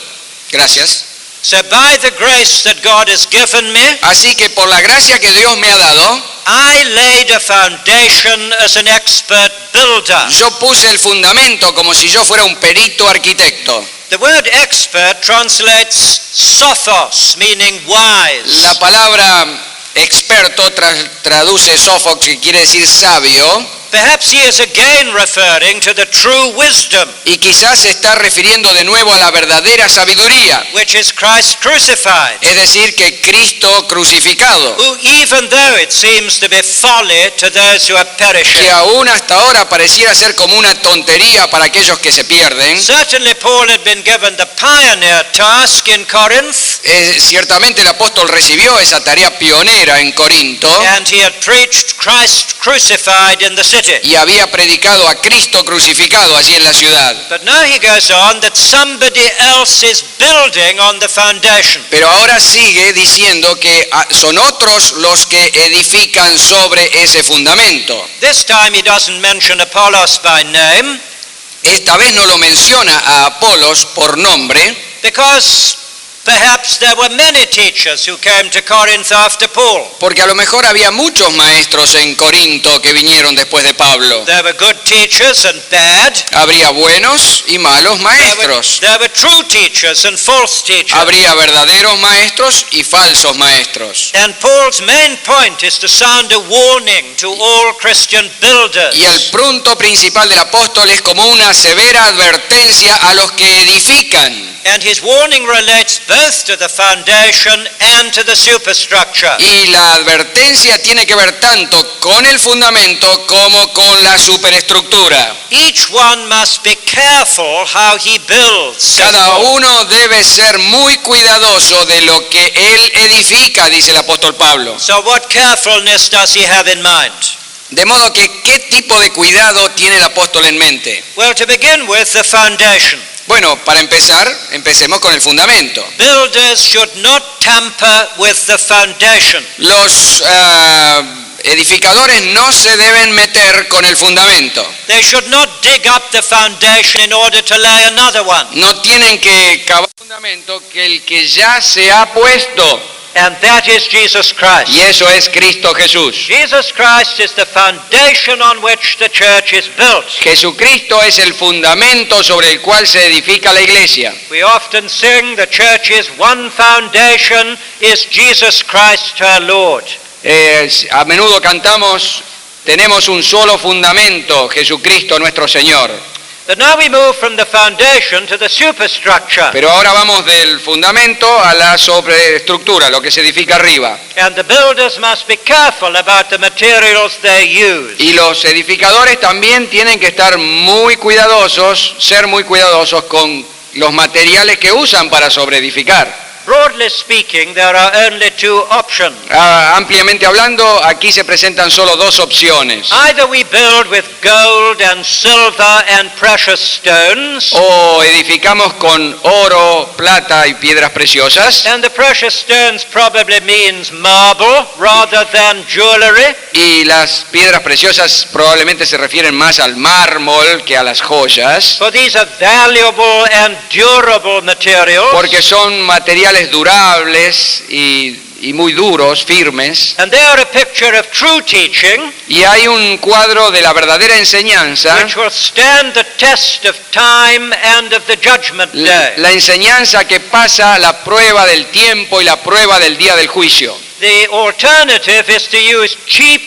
Gracias. So by the grace that God has given me, así que por la gracia que Dios me ha dado, I laid a foundation as an expert builder. Yo puse el fundamento como si yo fuera un perito arquitecto. The word expert translates sophos, meaning wise. La palabra experto traduce sophos, que quiere decir sabio. Perhaps he is again referring to the true wisdom. Y quizás se está refiriendo de nuevo a la verdadera sabiduría. Which is Christ crucified. Es decir, que Cristo crucificado. Who, even though it seems to be folly to those who are perishing. Que aún hasta ahora pareciera ser como una tontería para aquellos que se pierden. Certainly Paul had been given the pioneer task in Corinth. Ciertamente el apóstol recibió esa tarea pionera en Corinto. And he had preached Christ crucified in the city. Y había predicado a Cristo crucificado allí en la ciudad. But now he goes on that somebody else is building on the foundation. Pero ahora sigue diciendo que son otros los que edifican sobre ese fundamento. This time he doesn't mention Apollos by name. Esta vez no lo menciona a Apolos por nombre. Because perhaps there were many teachers who came to Corinth after Paul. Porque a lo mejor había muchos maestros en Corinto que vinieron después de Pablo. There were good teachers and bad. Habría buenos y malos maestros. There were true teachers and false teachers. Habría verdaderos maestros y falsos maestros. And Paul's main point is to sound a warning to all Christian builders. Y el punto principal del apóstol es como una severa advertencia a los que edifican. And his warning relates both to the foundation and to the superstructure. Y la advertencia tiene que ver tanto con el fundamento como con la superestructura. Each one must be careful how he builds. Cada uno debe ser muy cuidadoso de lo que él edifica, dice el apóstol Pablo. So what carefulness does he have in mind? De modo que, ¿qué tipo de cuidado tiene el apóstol en mente? Well, to begin with, the foundation. Bueno, para empezar, empecemos con el fundamento. Builders should not tamper with the foundation. Los edificadores no se deben meter con el fundamento. They should not dig up the foundation in order to lay another one. No tienen que cavar el fundamento que el que ya se ha puesto. And that is Jesus Christ. Y eso es Cristo Jesús. Jesus Christ is the foundation on which the church is built. Jesucristo es el fundamento sobre el cual se edifica la iglesia. We often sing the church's one foundation is Jesus Christ her Lord. A menudo cantamos, tenemos un solo fundamento, Jesucristo nuestro Señor. But now we move from the foundation to the superstructure. Pero ahora vamos del fundamento a la sobreestructura, lo que se edifica arriba. And the builders must be careful about the materials they use. Y los edificadores también tienen que estar muy cuidadosos, ser muy cuidadosos con los materiales que usan para sobreedificar. Broadly speaking, there are only two options. Ampliamente hablando, aquí se presentan solo dos opciones. Either we build with gold and silver and precious stones, O edificamos con oro, plata y piedras preciosas, and the precious stones probably means marble rather than jewelry. y las piedras preciosas probablemente se refieren más al mármol que a las joyas, For these are valuable and durable materials. porque son materiales durables y muy duros, firmes, And they are a picture of true teaching, y hay un cuadro de la verdadera enseñanza, which will stand the test of time and of the judgment day. la enseñanza que pasa la prueba del tiempo y la prueba del día del juicio. The alternative is to use cheap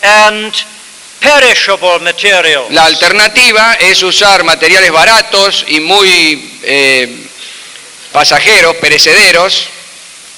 and perishable materials, La alternativa es usar materiales baratos y muy pasajeros, perecederos,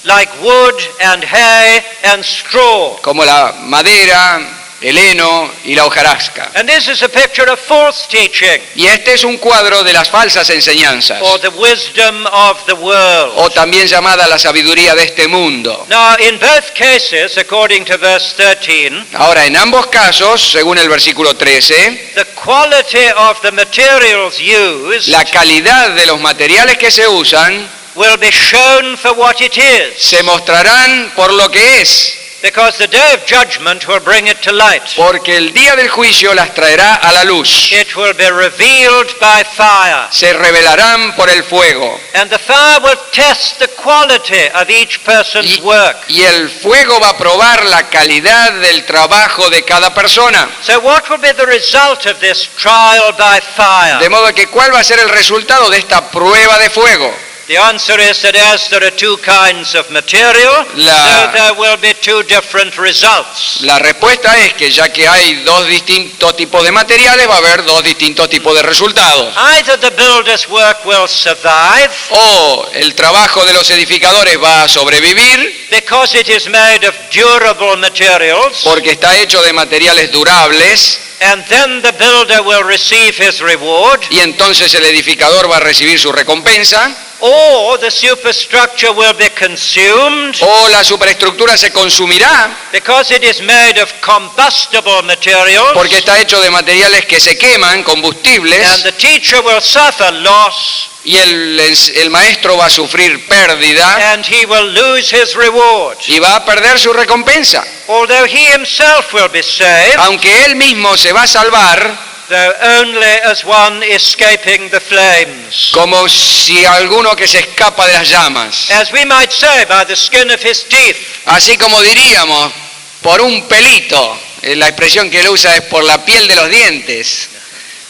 like wood and hay and straw. como la madera, el heno y la hojarasca. And this is a picture of false teaching, Y este es un cuadro de las falsas enseñanzas, or the wisdom of the world. o también llamada la sabiduría de este mundo. Now, in both cases, according to verse 13, Ahora, en ambos casos, según el versículo 13, the quality of the materials used la calidad de los materiales que se usan will be shown for what it is, se mostrarán por lo que es, because the day of judgment will bring it to light. porque el día del juicio las traerá a la luz. It will be revealed by fire, Se revelarán por el fuego. and the fire will test the quality of each person's work. Y el fuego va a probar la calidad del trabajo de cada persona. So what will be the result of this trial by fire? De modo que, ¿cuál va a ser el resultado de esta prueba de fuego? The answer is that as there are two kinds of material, so there will be two different results. La respuesta es que ya que hay dos distintos tipos de materiales, va a haber dos distintos tipos de resultados. Either the builder's work will survive O el trabajo de los edificadores va a sobrevivir because it is made of durable materials, porque está hecho de materiales durables, and then the builder will receive his reward, y entonces el edificador va a recibir su recompensa, or the superstructure will be consumed o la superestructura se consumirá because it is made of combustible materials, porque está hecho de materiales que se queman, and combustibles, the teacher will suffer loss, y el maestro va a sufrir pérdida and he will lose his reward. y va a perder su recompensa. Although he himself will be saved, Aunque él mismo se va a salvar, though only as one escaping the flames. como si alguno que se escapa de las llamas. As we might say, by the skin of his teeth. Así como diríamos, por un pelito. La expresión que él usa es por la piel de los dientes.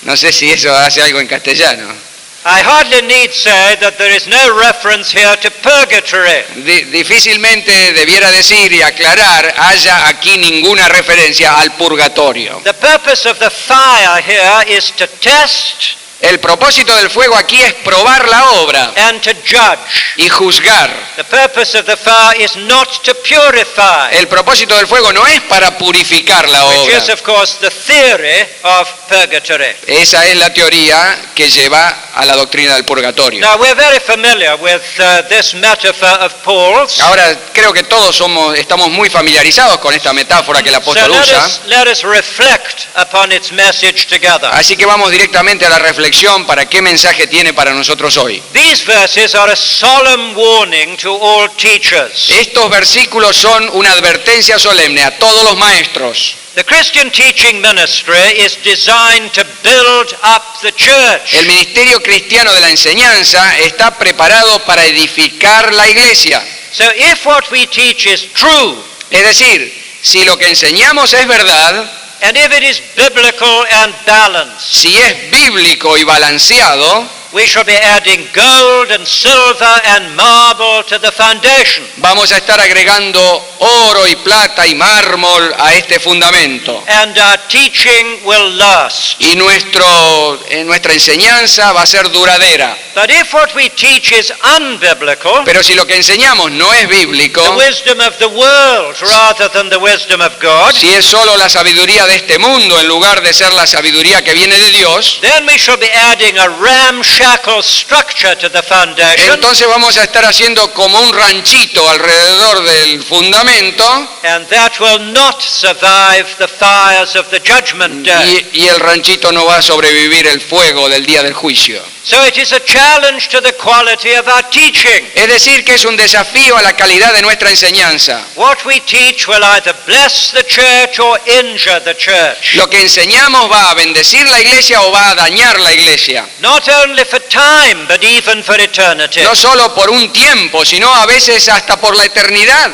No sé si eso hace algo en castellano. I hardly need say that there is no reference here to purgatory. Difícilmente debiera decir y aclarar haya aquí ninguna referencia al purgatorio. The purpose of the fire here is to test El propósito del fuego aquí es probar la obra and to judge. y juzgar. The purpose of the fire is not to purify, El propósito del fuego no es para purificar la which obra. is of course the theory of purgatory. Esa es la teoría que lleva a la doctrina del purgatorio. Now we're very familiar with this metaphor of Paul's. Ahora creo que todos estamos muy familiarizados con esta metáfora que el So apóstol usa. let us reflect upon its message together. Así que vamos directamente a la reflexión para qué mensaje tiene para nosotros hoy. These verses are a solemn warning to all teachers. Estos versículos son una advertencia solemne a todos los maestros. The Christian teaching ministry is designed to build up the church. El ministerio cristiano de la enseñanza está preparado para edificar la iglesia. So if what we teach is true, Es decir, si lo que enseñamos es verdad, and if it is biblical and balanced, si es bíblico y balanceado, we shall be adding gold and silver and marble to the foundation. vamos a estar agregando oro y plata y mármol a este fundamento. And our teaching will last. Y nuestra enseñanza va a ser duradera. But if what we teach is unbiblical, Pero si lo que enseñamos no es bíblico, the wisdom of the world rather than the wisdom of God, si es solo la sabiduría de este mundo en lugar de ser la sabiduría que viene de Dios, then we shall be adding a ramshackle ramshackle structure to the foundation, entonces vamos a estar haciendo como un ranchito alrededor del fundamento, and that will not survive the fires of the judgment day. y el ranchito no va a sobrevivir el fuego del día del juicio. So it is a challenge to the quality of our teaching. Es decir, que es un desafío a la calidad de nuestra enseñanza. What we teach will either bless the church or injure the church. Lo que enseñamos va a bendecir la iglesia o va a dañar la iglesia. Not only for time, but even for eternity. No solo por un tiempo, sino a veces hasta por la eternidad.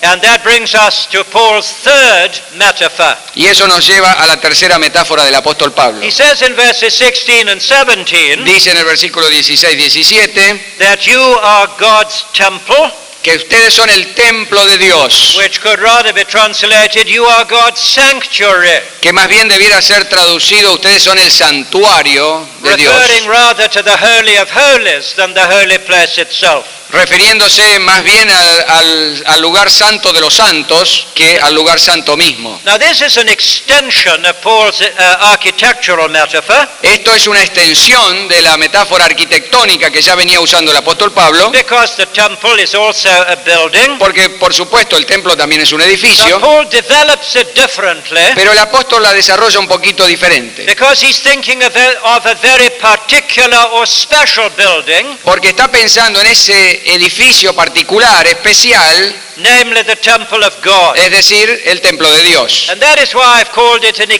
And that brings us to Paul's third metaphor. Y eso nos lleva a la tercera metáfora del apóstol Pablo. He says in verses 16 and 17 Dice en el versículo 16-17 that you are God's temple, que ustedes son el templo de Dios, which could rather be translated, you are God's sanctuary, que más bien debiera ser traducido, ustedes son el santuario de Dios, referring rather to the Holy of Holies than the holy place itself. refiriéndose más bien al lugar santo de los santos que al lugar santo mismo. Now this is an extension of Paul's architectural metaphor, Esto es una extensión de la metáfora arquitectónica que ya venía usando el apóstol Pablo, because the temple is also a building. porque por supuesto el templo también es un But edificio, Paul develops it differently, pero el apóstol la desarrolla un poquito diferente, because he's thinking of a very particular or special building, porque está pensando en ese edificio particular, especial, namely the temple of God. es decir, el templo de Dios. And that is why I've called it an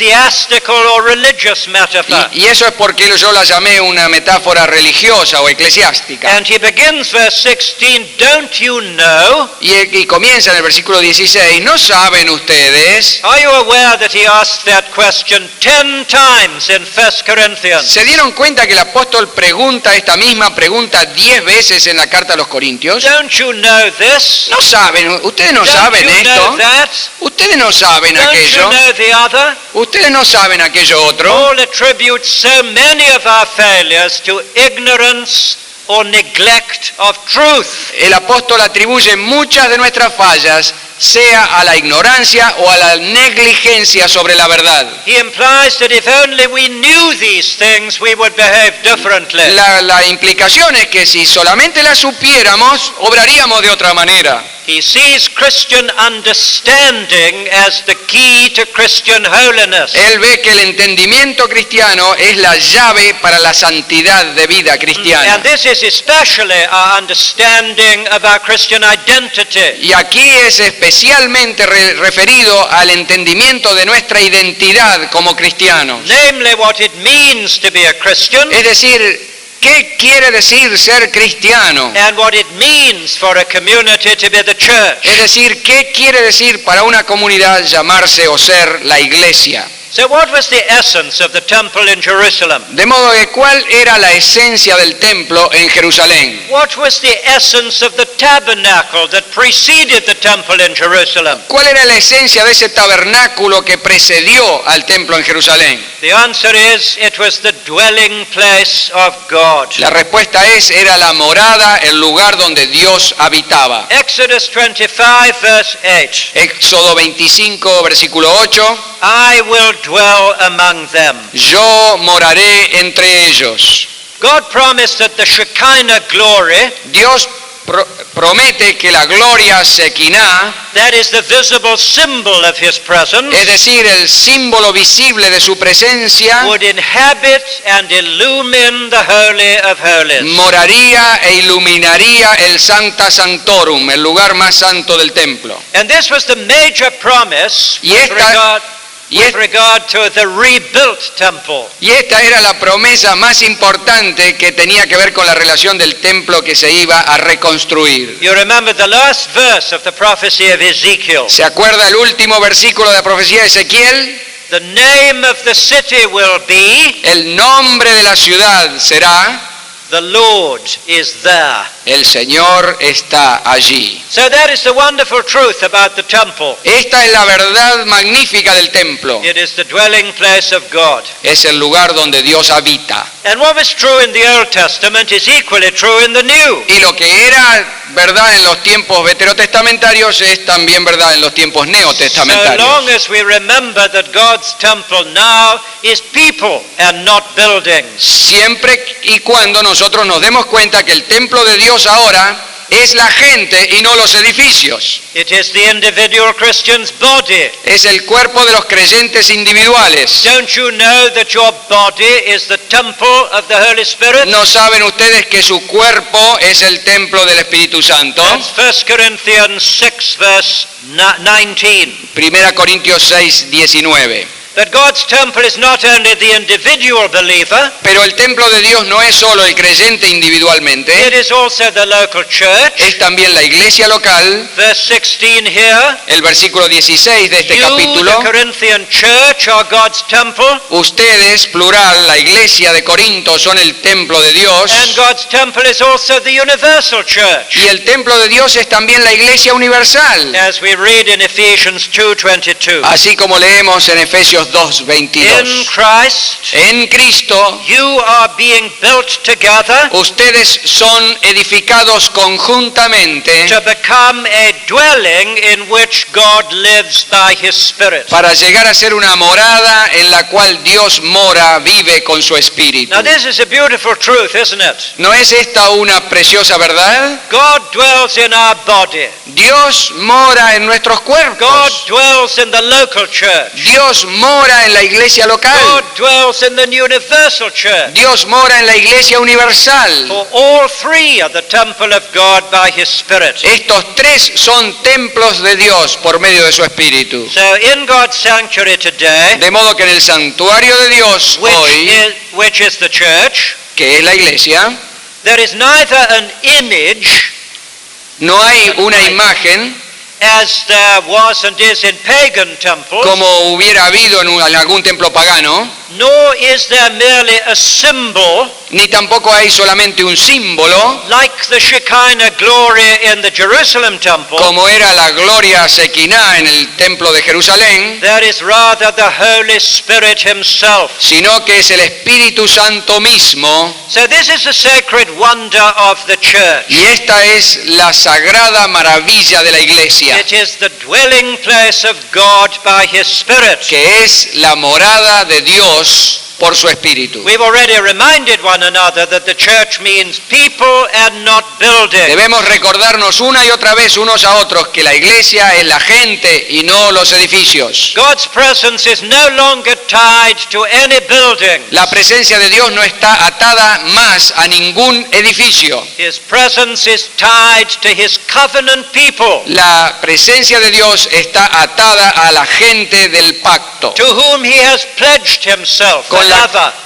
ecclesiastical or religious metaphor. Y eso es porque yo la llamé una metáfora religiosa o eclesiástica. And he begins verse 16, don't you know? Y comienza en el versículo 16, ¿no saben ustedes? Are you aware that he asked that question 10 times in 1 Corinthians? ¿Se dieron cuenta que el apóstol pregunta esta misma pregunta 10 veces en la carta a los Corintios? Don't you know this? ¿No saben? ¿Ustedes no Don't saben you esto? know that? ¿Ustedes no saben Don't you aquello? know the other? ¿Ustedes no saben aquello otro? Paul attributes so many of our failures to ignorance or neglect of truth. El apóstol atribuye muchas de nuestras fallas, sea a la ignorancia o a la negligencia sobre la verdad. He implies that if only we knew these things, we would behave differently. La implicación es que si solamente la supiéramos, obraríamos de otra manera. He sees Christian understanding as the key to Christian holiness. Él ve que el entendimiento cristiano es la llave para la santidad de vida cristiana. And this is especially our understanding of our Christian identity. Y aquí es especialmente referido al entendimiento de nuestra identidad como cristianos. Namely, what it means to be a Christian, Es decir, ¿qué quiere decir ser cristiano? and what it means for a community to be the church. Es decir, ¿qué quiere decir para una comunidad llamarse o ser la iglesia? So what was the essence of the temple in Jerusalem? De modo que, ¿cuál era la esencia del templo en Jerusalén? What was the essence of the tabernacle that preceded the temple in Jerusalem? ¿Cuál era la esencia de ese tabernáculo que precedió al templo en Jerusalén? The answer is, it was the dwelling place of God. La respuesta es, era la morada, el lugar donde Dios habitaba. Exodus 25 verse 8. Éxodo 25, versículo 8. I will dwell among them. Yo moraré entre ellos. God promised that the Shekinah glory, Dios promete que la gloria Shekinah, that is the visible symbol of His presence, es decir, el símbolo visible de su presencia, would inhabit and illumine the Holy of Holies. moraría e iluminaría el Sancta Sanctorum, el lugar más santo del templo. And this was the major promise Y with esta- regard to the rebuilt temple. Y esta era la promesa más importante que tenía que ver con la relación del templo que se iba a reconstruir. You remember the last verse of the prophecy of Ezekiel. ¿Se acuerda el último versículo de la profecía de Ezequiel? The name of the city will be, El nombre de la ciudad será, the Lord is there. El Señor está allí. So that is the wonderful truth about the temple. Esta es la verdad magnífica del templo. It is the dwelling place of God. Es el lugar donde Dios habita. And what was true in the Old Testament is equally true in the New. Y lo que era verdad en los tiempos veterotestamentarios es también verdad en los tiempos So neotestamentarios. long as we remember that God's temple now is people and not buildings. Siempre y cuando nosotros nos demos cuenta que el templo de Dios ahora es la gente y no los edificios. It is the individual Christian's body. Es el cuerpo de los creyentes individuales. Don't you know that your body is the temple of the Holy Spirit? ¿No saben ustedes que su cuerpo es el templo del Espíritu Santo? That's 1 Corinthians 6 verse 19. 1 Corintios 6, 19. That God's temple is not only the individual believer, Pero el templo de Dios no es solo el creyente individualmente, it is also the local church. es también la iglesia local. Verse 16 here. El versículo 16 de este You, capítulo. the Corinthian church, are God's temple, Ustedes, plural, la iglesia de Corinto son el templo de Dios. and God's temple is also the universal church, Y el templo de Dios es también la iglesia universal. as we read in Ephesians 2:22. Así como leemos en Efesios In 2:22. Christ, En Cristo, you are being built together ustedes son edificados conjuntamente to become a dwelling in which God lives by His Spirit. para llegar a ser una morada en la cual Dios mora, vive con su espíritu. Now this is a beautiful truth, isn't it? ¿No es esta una preciosa verdad? God dwells in our body. Dios mora en nuestros God cuerpos. dwells in the local church. Dios mora en la iglesia God local. dwells in the universal church. Dios mora en la iglesia universal. For all three are the temple of God by His Spirit. Estos tres son templos de Dios por medio de su espíritu. So in God's sanctuary today, De modo que en el santuario de Dios hoy, which is the church, que es la iglesia, there is neither an image no hay una imagen as there was and is in pagan temples, como hubiera habido en algún templo pagano, nor is there merely a symbol ni tampoco hay solamente un símbolo, like the Shekinah glory in the Jerusalem temple. como era la gloria Shekinah en el templo de Jerusalén, There is rather the Holy Spirit Himself. sino que es el Espíritu Santo mismo. So this is the sacred wonder of the church. Y esta es la sagrada maravilla de la iglesia, It is the dwelling place of God by His Spirit. que es la morada de Dios por su espíritu. We've already reminded one another that the church means people and not buildings. Debemos recordarnos una y otra vez unos a otros que la iglesia es la gente y no los edificios. God's presence is no longer tied to any building. La presencia de Dios no está atada más a ningún edificio. His presence is tied to His covenant people, La presencia de Dios está atada a la gente del pacto, to whom He has pledged Himself forever.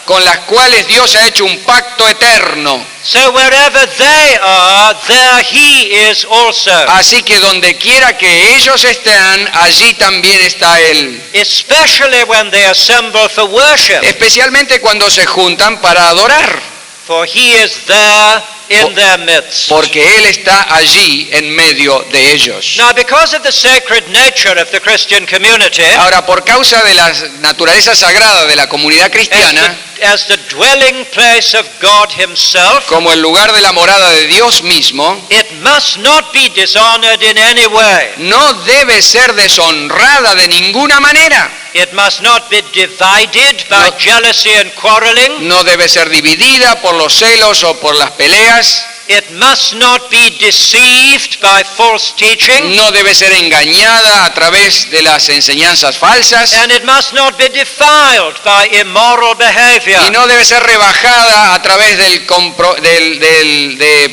con las cuales Dios ha hecho un pacto eterno. So wherever they are, there He is also. Así que donde quiera que ellos estén, allí también está Él. Especially when they assemble for worship, Especialmente cuando se juntan para adorar, for He is there in their midst. porque Él está allí en medio de ellos. Now, because of the sacred nature of the Christian community, Ahora, por causa de la naturaleza sagrada de la comunidad cristiana, as the dwelling place of God Himself, como el lugar de la morada de Dios mismo, it must not be dishonored in any way. no debe ser deshonrada de ninguna manera. It must not be divided by No. jealousy and quarreling. No debe ser dividida por los celos o por las peleas. It must not be deceived by false teaching. No debe ser engañada a través de las enseñanzas falsas. And it must not be defiled by immoral behavior. Y no debe ser rebajada a través de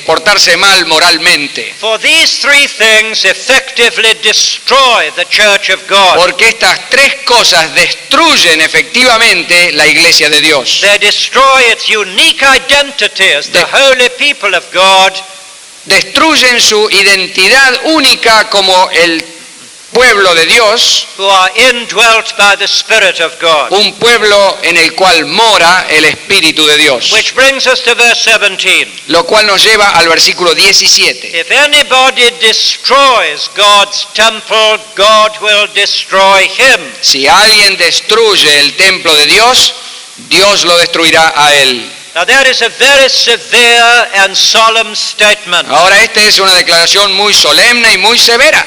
portarse mal moralmente. For these three things effectively destroy the church of God. Porque estas tres cosas destruyen efectivamente la iglesia de Dios. They destroy its unique identity as the holy people of God. Destruyen su identidad única como el pueblo de Dios, who are indwelt by the Spirit of God. un pueblo en el cual mora el Espíritu de Dios. Which brings us to verse 17. Lo cual nos lleva al versículo 17. If anybody destroys God's temple, God will destroy him. Si alguien destruye el templo de Dios, Dios lo destruirá a él. Now that is a very severe and solemn statement. Ahora esta es una declaración muy solemne y muy severa.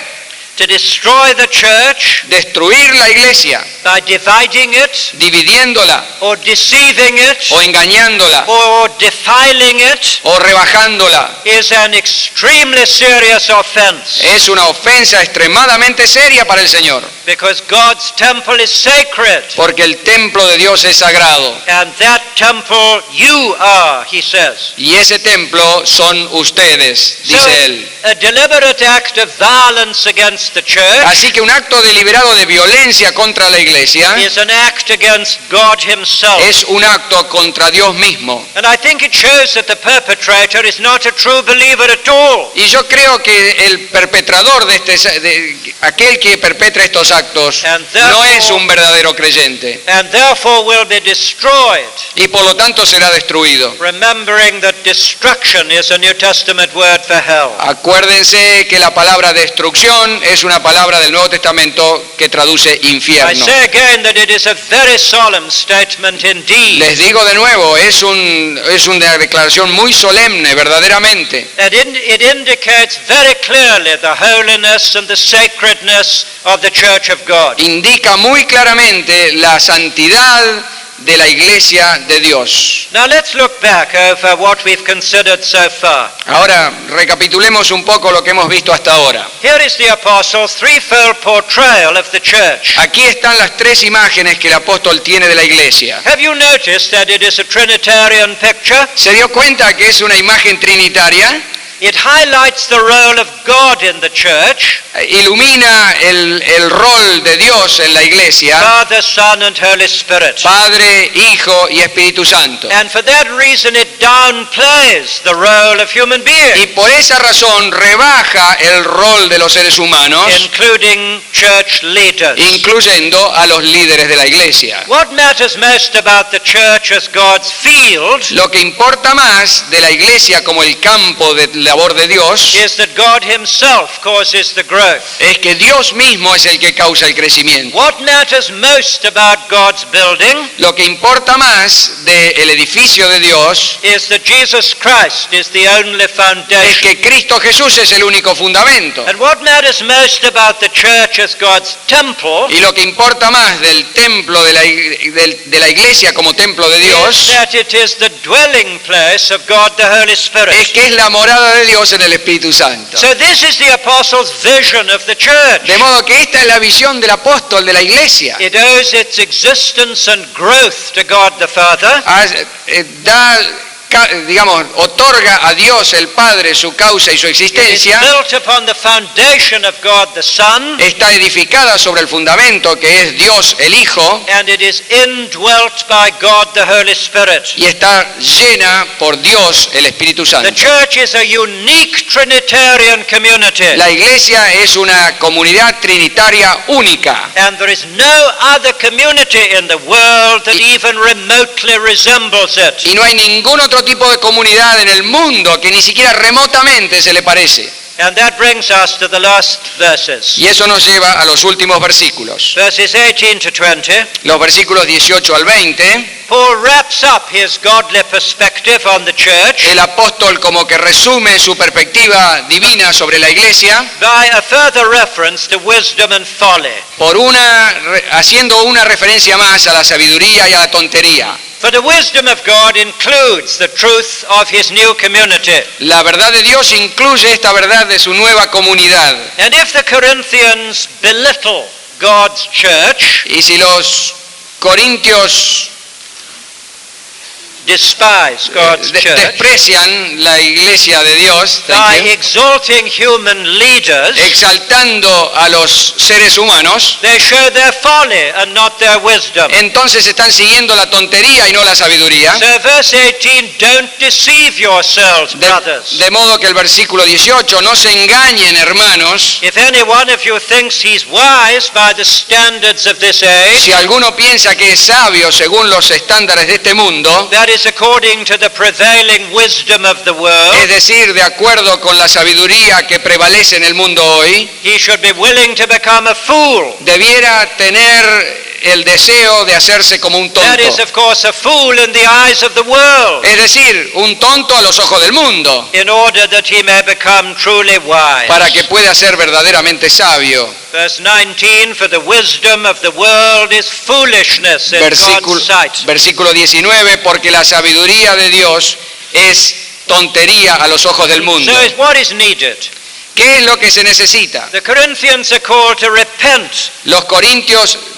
To destroy the church Destruir la iglesia, by dividing it, dividiéndola or deceiving it, o engañándola or defiling it, o rebajándola, is an extremely serious offense. es una ofensa extremadamente seria para el Señor, Because God's temple is sacred. porque el templo de Dios es sagrado And that temple you are, he says. y ese templo son ustedes, dice él. A deliberate act of violence against the church Así que un acto deliberado de violencia contra la iglesia is an act against God himself. es un acto contra Dios mismo. And I think it shows that the perpetrator is not a true believer at all. Y yo creo que el perpetrador de aquel que perpetra estos actos no es un verdadero creyente And therefore will be destroyed. y por lo tanto será destruido. Remembering that destruction is a New Testament word for hell. Acuérdense que la palabra destrucción es una palabra del Nuevo Testamento que traduce I infierno. say again that it is a very solemn statement indeed. Les digo de nuevo, es una declaración muy solemne, verdaderamente. And it indicates very clearly the holiness and the sacredness of the Church of God. Indica muy claramente la santidad de la iglesia de Dios. Now let's look back over what we've considered so far. Ahora recapitulemos un poco lo que hemos visto hasta ahora. Here is the apostle's threefold portrayal of the church. Aquí están las tres imágenes que el apóstol tiene de la iglesia. Have you noticed that it is a Trinitarian picture? ¿Se dio cuenta que es una imagen trinitaria? It highlights the role of God in the church, Ilumina el rol de Dios en la iglesia, Father, Son, and Holy Spirit. Padre, Hijo y Espíritu Santo. And for that reason it downplays the role of human Y beings, por esa razón rebaja el rol de los seres humanos, including church leaders. incluyendo a los líderes de la iglesia. What matters most about the church as God's field Lo que importa más de la iglesia como el campo de labor de Dios is that God himself causes the growth. es que Dios mismo es el que causa el crecimiento. What matters most about God's building Lo que importa más del edificio de Dios is that Jesus Christ is the only es foundation. que Cristo Jesús es el único fundamento. And what matters most about the church as God's temple Y lo que importa más del templo de la iglesia como templo de is Dios that it is the dwelling place of God the Holy es Spirit. que es la morada de Dios en el Espíritu Santo. So this is the apostle's vision of the church. De modo que esta es la visión del apóstol de la iglesia. It owes its existence and growth to God the Father. Otorga a Dios el Padre su causa y su It is existencia. built upon the foundation of God the Son, Está edificada sobre el fundamento que es Dios el Hijo and it is indwelt by God the Holy Spirit. y está llena por Dios el Espíritu The Santo. church is a unique Trinitarian community, La iglesia es una comunidad trinitaria única and there is no other community in the world that even remotely resembles it. y no hay ningún otro tipo de comunidad en el mundo que ni siquiera remotamente se le parece. And that brings us to the last verses. Y eso nos lleva a los últimos versículos. Verses 18 to 20. Los versículos 18 al 20, Paul wraps up his godly perspective on the church el apóstol como que resume su perspectiva divina sobre la iglesia by a further reference to wisdom and folly. haciendo una referencia más a la sabiduría y a la tontería. For the wisdom of God includes the truth of his new community. La verdad de Dios incluye esta verdad de su nueva comunidad. And if the Corinthians belittle God's church, Y si los corintios despise God's church desprecian la iglesia de Dios, by exalting human leaders. exaltando a los seres humanos. They show their folly and not their wisdom. Entonces están siguiendo la tontería y no la sabiduría. So verse 18, don't deceive yourselves, brothers. De modo que el versículo 18, no se engañen, hermanos. If any one of you thinks he's wise by the standards of this age, Si alguno piensa que es sabio según los estándares de este mundo, that is according to the prevailing wisdom of the es world, decir, de acuerdo con la sabiduría que prevalece en el mundo hoy, he should be willing to become a fool. debiera tener el deseo de hacerse como un That is, tonto. of course, a fool in the eyes of the world, Es decir, un tonto a los ojos del mundo, in order that he may become truly wise. para que pueda ser verdaderamente sabio. Verse 19, for the wisdom of the world is foolishness in God's sight. Versículo 19, porque la sabiduría de Dios es tontería a los ojos del mundo. So what is needed? ¿Qué es lo que se necesita? The Corinthians are called to repent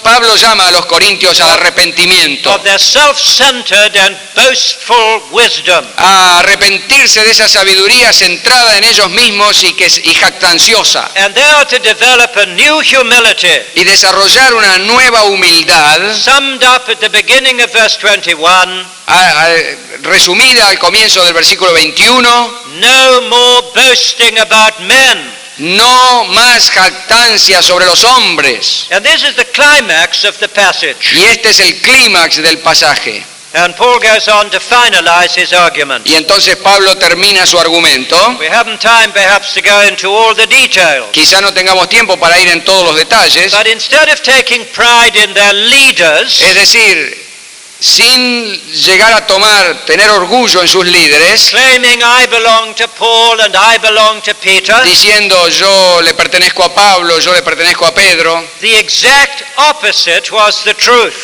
Pablo llama a los corintios al arrepentimiento, of their self-centered and boastful wisdom. a arrepentirse de esa sabiduría centrada en ellos mismos y jactanciosa, And they are to develop a new humility, y desarrollar una nueva humildad, summed up at the beginning of verse 21, resumida al comienzo del versículo 21, no more boasting about men. no más jactancia sobre los hombres. And this is the climax of the passage. Y este es el clímax del pasaje. And Paul goes on to finalize his argument. Y entonces Pablo termina su argumento. We haven't time perhaps to go into all the details. Quizá no tengamos tiempo para ir en todos los detalles. But instead of taking pride in their leaders, Es decir, sin llegar a tener orgullo en sus líderes, claiming I belong to Paul and I belong to Peter, diciendo yo le pertenezco a Pablo, yo le pertenezco a Pedro, the exact opposite was the truth.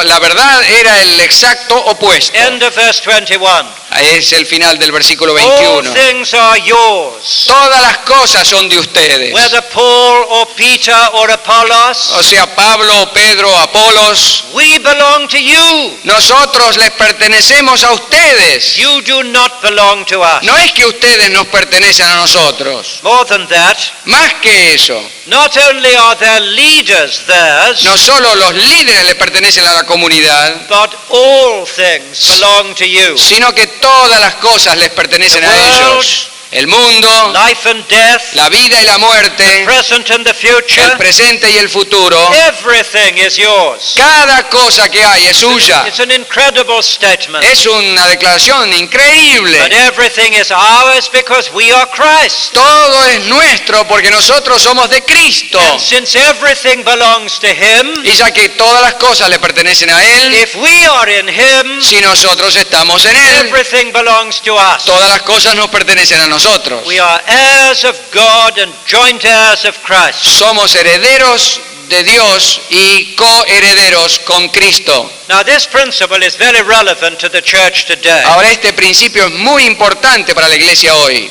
la verdad era el exacto opuesto. End of verse 21. Es el final del versículo All 21. things are yours, Todas las cosas son de ustedes. whether Paul or Peter or Apollos, O sea, Pablo, Pedro, Apolos, we belong to you. nosotros les pertenecemos a ustedes. You do not belong to us. No es que ustedes nos pertenecen a nosotros. More than that, Más que eso, not only are their leaders theirs, no solo los líderes le pertenecen a la comunidad, but all things belong to you. sino que todas las cosas les pertenecen a ellos. El mundo, Life and death, la vida y la muerte, present and the future, el presente y el futuro, everything is yours. cada cosa que hay es suya. It's an incredible statement. Es una declaración But increíble. everything is ours because we are Christ. Todo es nuestro porque nosotros somos de Cristo. And since everything belongs to Him, Y ya que todas las cosas le pertenecen a Él, if we are in Him, si nosotros estamos en Él, everything belongs to us. todas las cosas nos pertenecen a nosotros. We are heirs of God and joint heirs of Christ. Somos herederos de Dios y coherederos con Cristo. Now this principle is very relevant to the church today. Ahora este principio es muy importante para la iglesia hoy.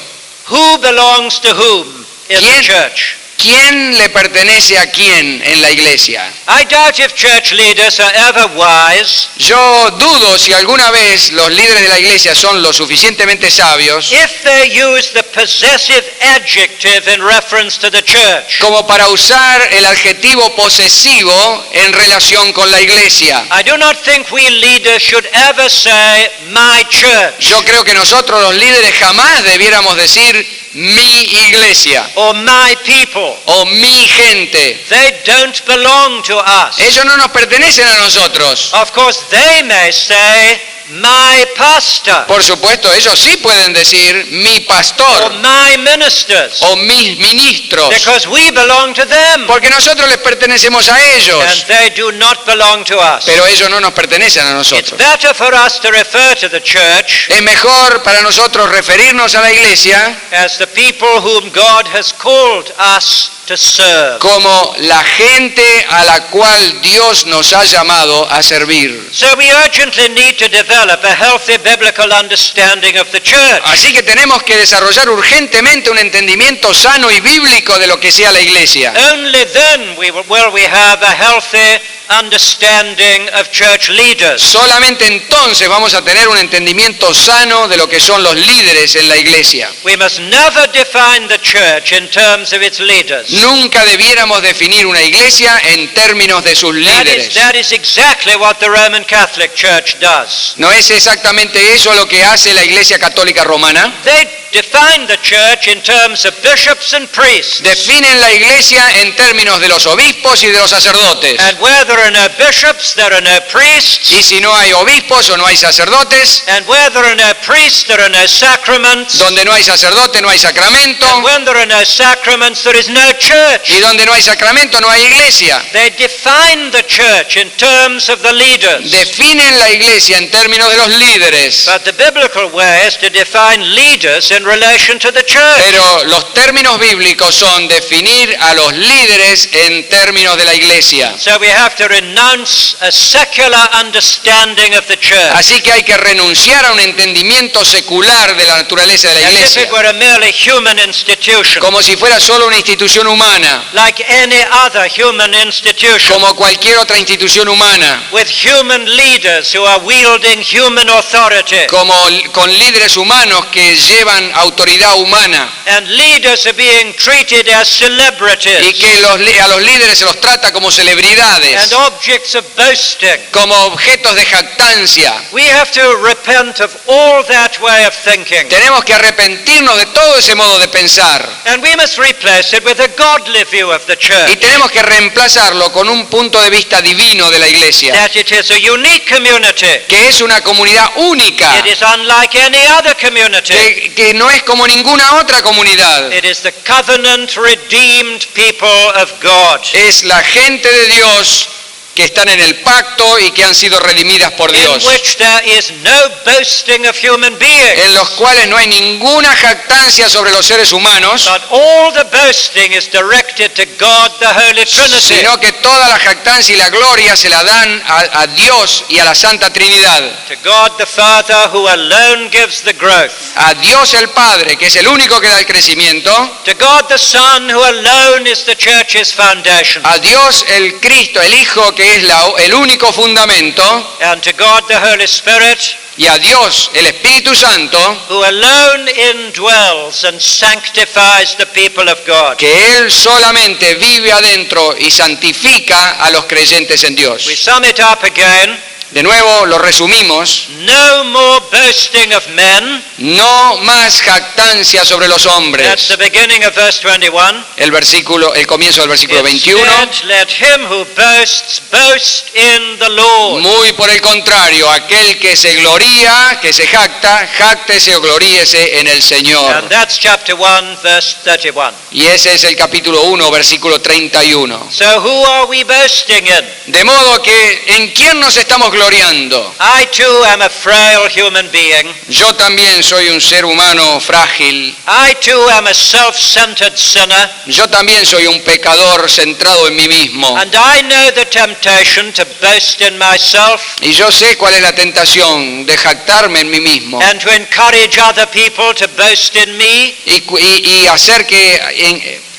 Who belongs to whom in the ¿Quién? church? ¿Quién le pertenece a quién en la iglesia? I doubt if church leaders are ever wise Yo dudo si alguna vez los líderes de la iglesia son lo suficientemente sabios if they use the possessive adjective in reference to the church. como para usar el adjetivo posesivo en relación con la iglesia. I do not think we leaders should ever say my church Yo creo que nosotros los líderes jamás debiéramos decir mi iglesia or my people. o mi gente. They don't belong to us. Ellos no nos pertenecen a nosotros. Of course, they may say my pastor Por supuesto, ellos sí pueden decir mi or pastor my ministers o mis ministros, because we belong to them porque nosotros les pertenecemos a and ellos, they do not belong to us. pero ellos no nos pertenecen a It's nosotros. better for us to refer to the church Es mejor para nosotros referirnos a la iglesia as the people whom God has called us to serve. como la gente a la cual Dios nos ha llamado a servir. So we urgently need to develop a healthy biblical understanding of the church. Así que tenemos que desarrollar urgentemente un entendimiento sano y bíblico de lo que sea la iglesia. Only then will we have a healthy understanding of church leaders. Solamente entonces vamos a tener un entendimiento sano de lo que son los líderes en la iglesia. We must never define the church in terms of its leaders. Nunca debiéramos definir una iglesia en términos de sus líderes. That is exactly what the Roman Catholic Church does. ¿No es exactamente eso lo que hace la Iglesia Católica Romana? They define the church in terms of bishops and priests. Definen la iglesia en términos de los obispos y de los sacerdotes. And where there are no bishops, there are no priests. Y si no hay obispos o no hay sacerdotes, And where there are no priests, there are no sacraments. donde no hay sacerdote no hay sacramento, And when there are no sacraments, there is no church. y donde no hay sacramento no hay iglesia. They define the church in terms of the leaders. Definen la iglesia en términos de los líderes. But the biblical way is to define leaders in relation to the church. Pero los términos bíblicos son definir a los líderes en términos de la iglesia. So we have to renounce a secular understanding of the church. Así que hay que renunciar a un entendimiento secular de la naturaleza de la As if iglesia, it were a merely human institution. como si fuera solo una institución humana, Like any other human institution. como cualquier otra institución humana, With human leaders who are wielding human authority. como con líderes humanos que llevan autoridad humana, And leaders are being treated as y celebrities. que a los líderes se los trata como celebridades, And objects of boasting. como objetos de jactancia. We have to repent of all that way of thinking. Tenemos que arrepentirnos de todo ese modo de pensar, And we must replace it with a godly view of the y church. tenemos que reemplazarlo con un punto de vista divino de la iglesia, That it is a unique community. que es una comunidad única, It is unlike any other community. que no es como ninguna otra comunidad. It is the covenant redeemed people of God. Es la gente de Dios que están en el pacto y que han sido redimidas por Dios, In which there is no boasting of human beings. en los cuales no hay ninguna jactancia sobre los seres humanos, But all the boasting is directed to God, the Holy Trinity. sino que toda la jactancia y la gloria se la dan a Dios y a la Santa Trinidad. To God the Father, who alone gives the growth. A Dios el Padre, que es el único que da el crecimiento, To God the Son, who alone is the church's foundation. a Dios el Cristo, el Hijo, que es el único fundamento, And to God the Holy Spirit, y a Dios el Espíritu Santo, who alone indwells and sanctifies the people of God. que Él solamente vive adentro y santifica a los creyentes en Dios. We sum it up again. De nuevo lo resumimos: No more boasting of men. no más jactancia sobre los That's hombres. the beginning of verse 21. El comienzo del versículo 21. Instead, let him who boasts boast in the Lord. Muy por el contrario, aquel que se gloría, que se jacta, jáctese o gloríese en el Señor. And that's chapter 1, verse 31. Y ese es el capítulo 1, versículo 31. So who are we boasting in? De modo que, ¿en quién nos estamos gloriando? I too am a frail human being. Yo también soy un ser humano frágil. I too am a self-centered sinner. Yo también soy un pecador centrado en mí mismo. And I know the temptation to boast in myself Y yo sé cuál es la tentación de jactarme en mí mismo. and to encourage other people to boast in me. Y hacer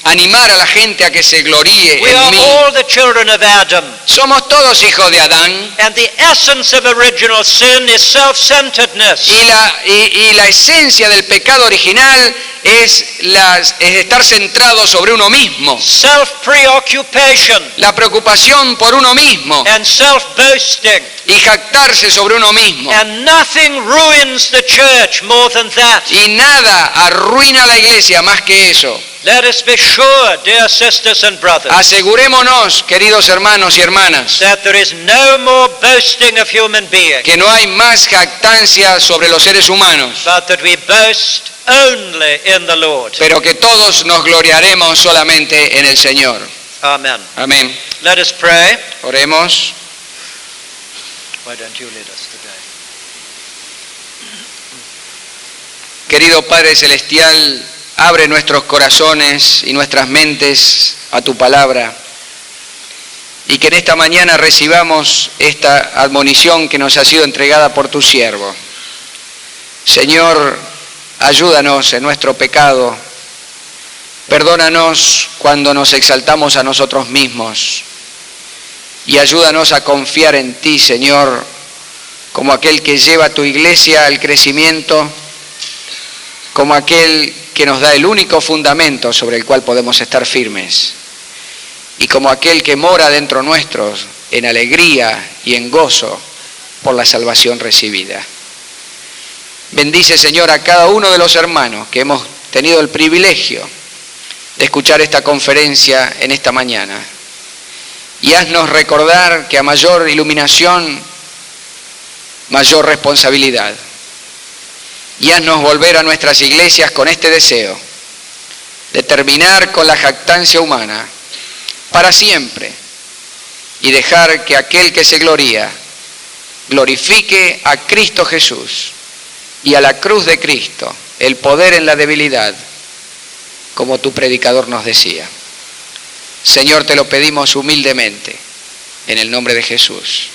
animar a la gente a que se gloríe We en are mí. all the children of Adam. Somos todos hijos de Adán. And the essence of original sin is self-centeredness. Y la esencia del pecado original es estar centrado sobre uno mismo. Self-preoccupation La preocupación por uno mismo and self-boasting. y jactarse sobre uno mismo. And nothing ruins the church more than that. Y nada arruina la iglesia más que eso. Let us be sure, dear sisters and brothers, Asegurémonos, queridos hermanos y hermanas, that there is no more boasting of human beings, que no hay más jactancia sobre los seres humanos, but that we boast only in the Lord. pero que todos nos gloriaremos solamente en el Señor. Amen. Amén. Let us pray. Oremos. Why don't you lead us today? Querido Padre Celestial, abre nuestros corazones y nuestras mentes a tu palabra, y que en esta mañana recibamos esta admonición que nos ha sido entregada por tu siervo. Señor, ayúdanos en nuestro pecado, perdónanos cuando nos exaltamos a nosotros mismos, y ayúdanos a confiar en ti, Señor, como aquel que lleva a tu iglesia al crecimiento, como aquel que nos da el único fundamento sobre el cual podemos estar firmes, y como aquel que mora dentro nuestros en alegría y en gozo por la salvación recibida. Bendice, Señor, a cada uno de los hermanos que hemos tenido el privilegio de escuchar esta conferencia en esta mañana. Y haznos recordar que a mayor iluminación, mayor responsabilidad. Y haznos volver a nuestras iglesias con este deseo de terminar con la jactancia humana para siempre y dejar que aquel que se gloría glorifique a Cristo Jesús y a la cruz de Cristo, el poder en la debilidad, como tu predicador nos decía. Señor, te lo pedimos humildemente, en el nombre de Jesús.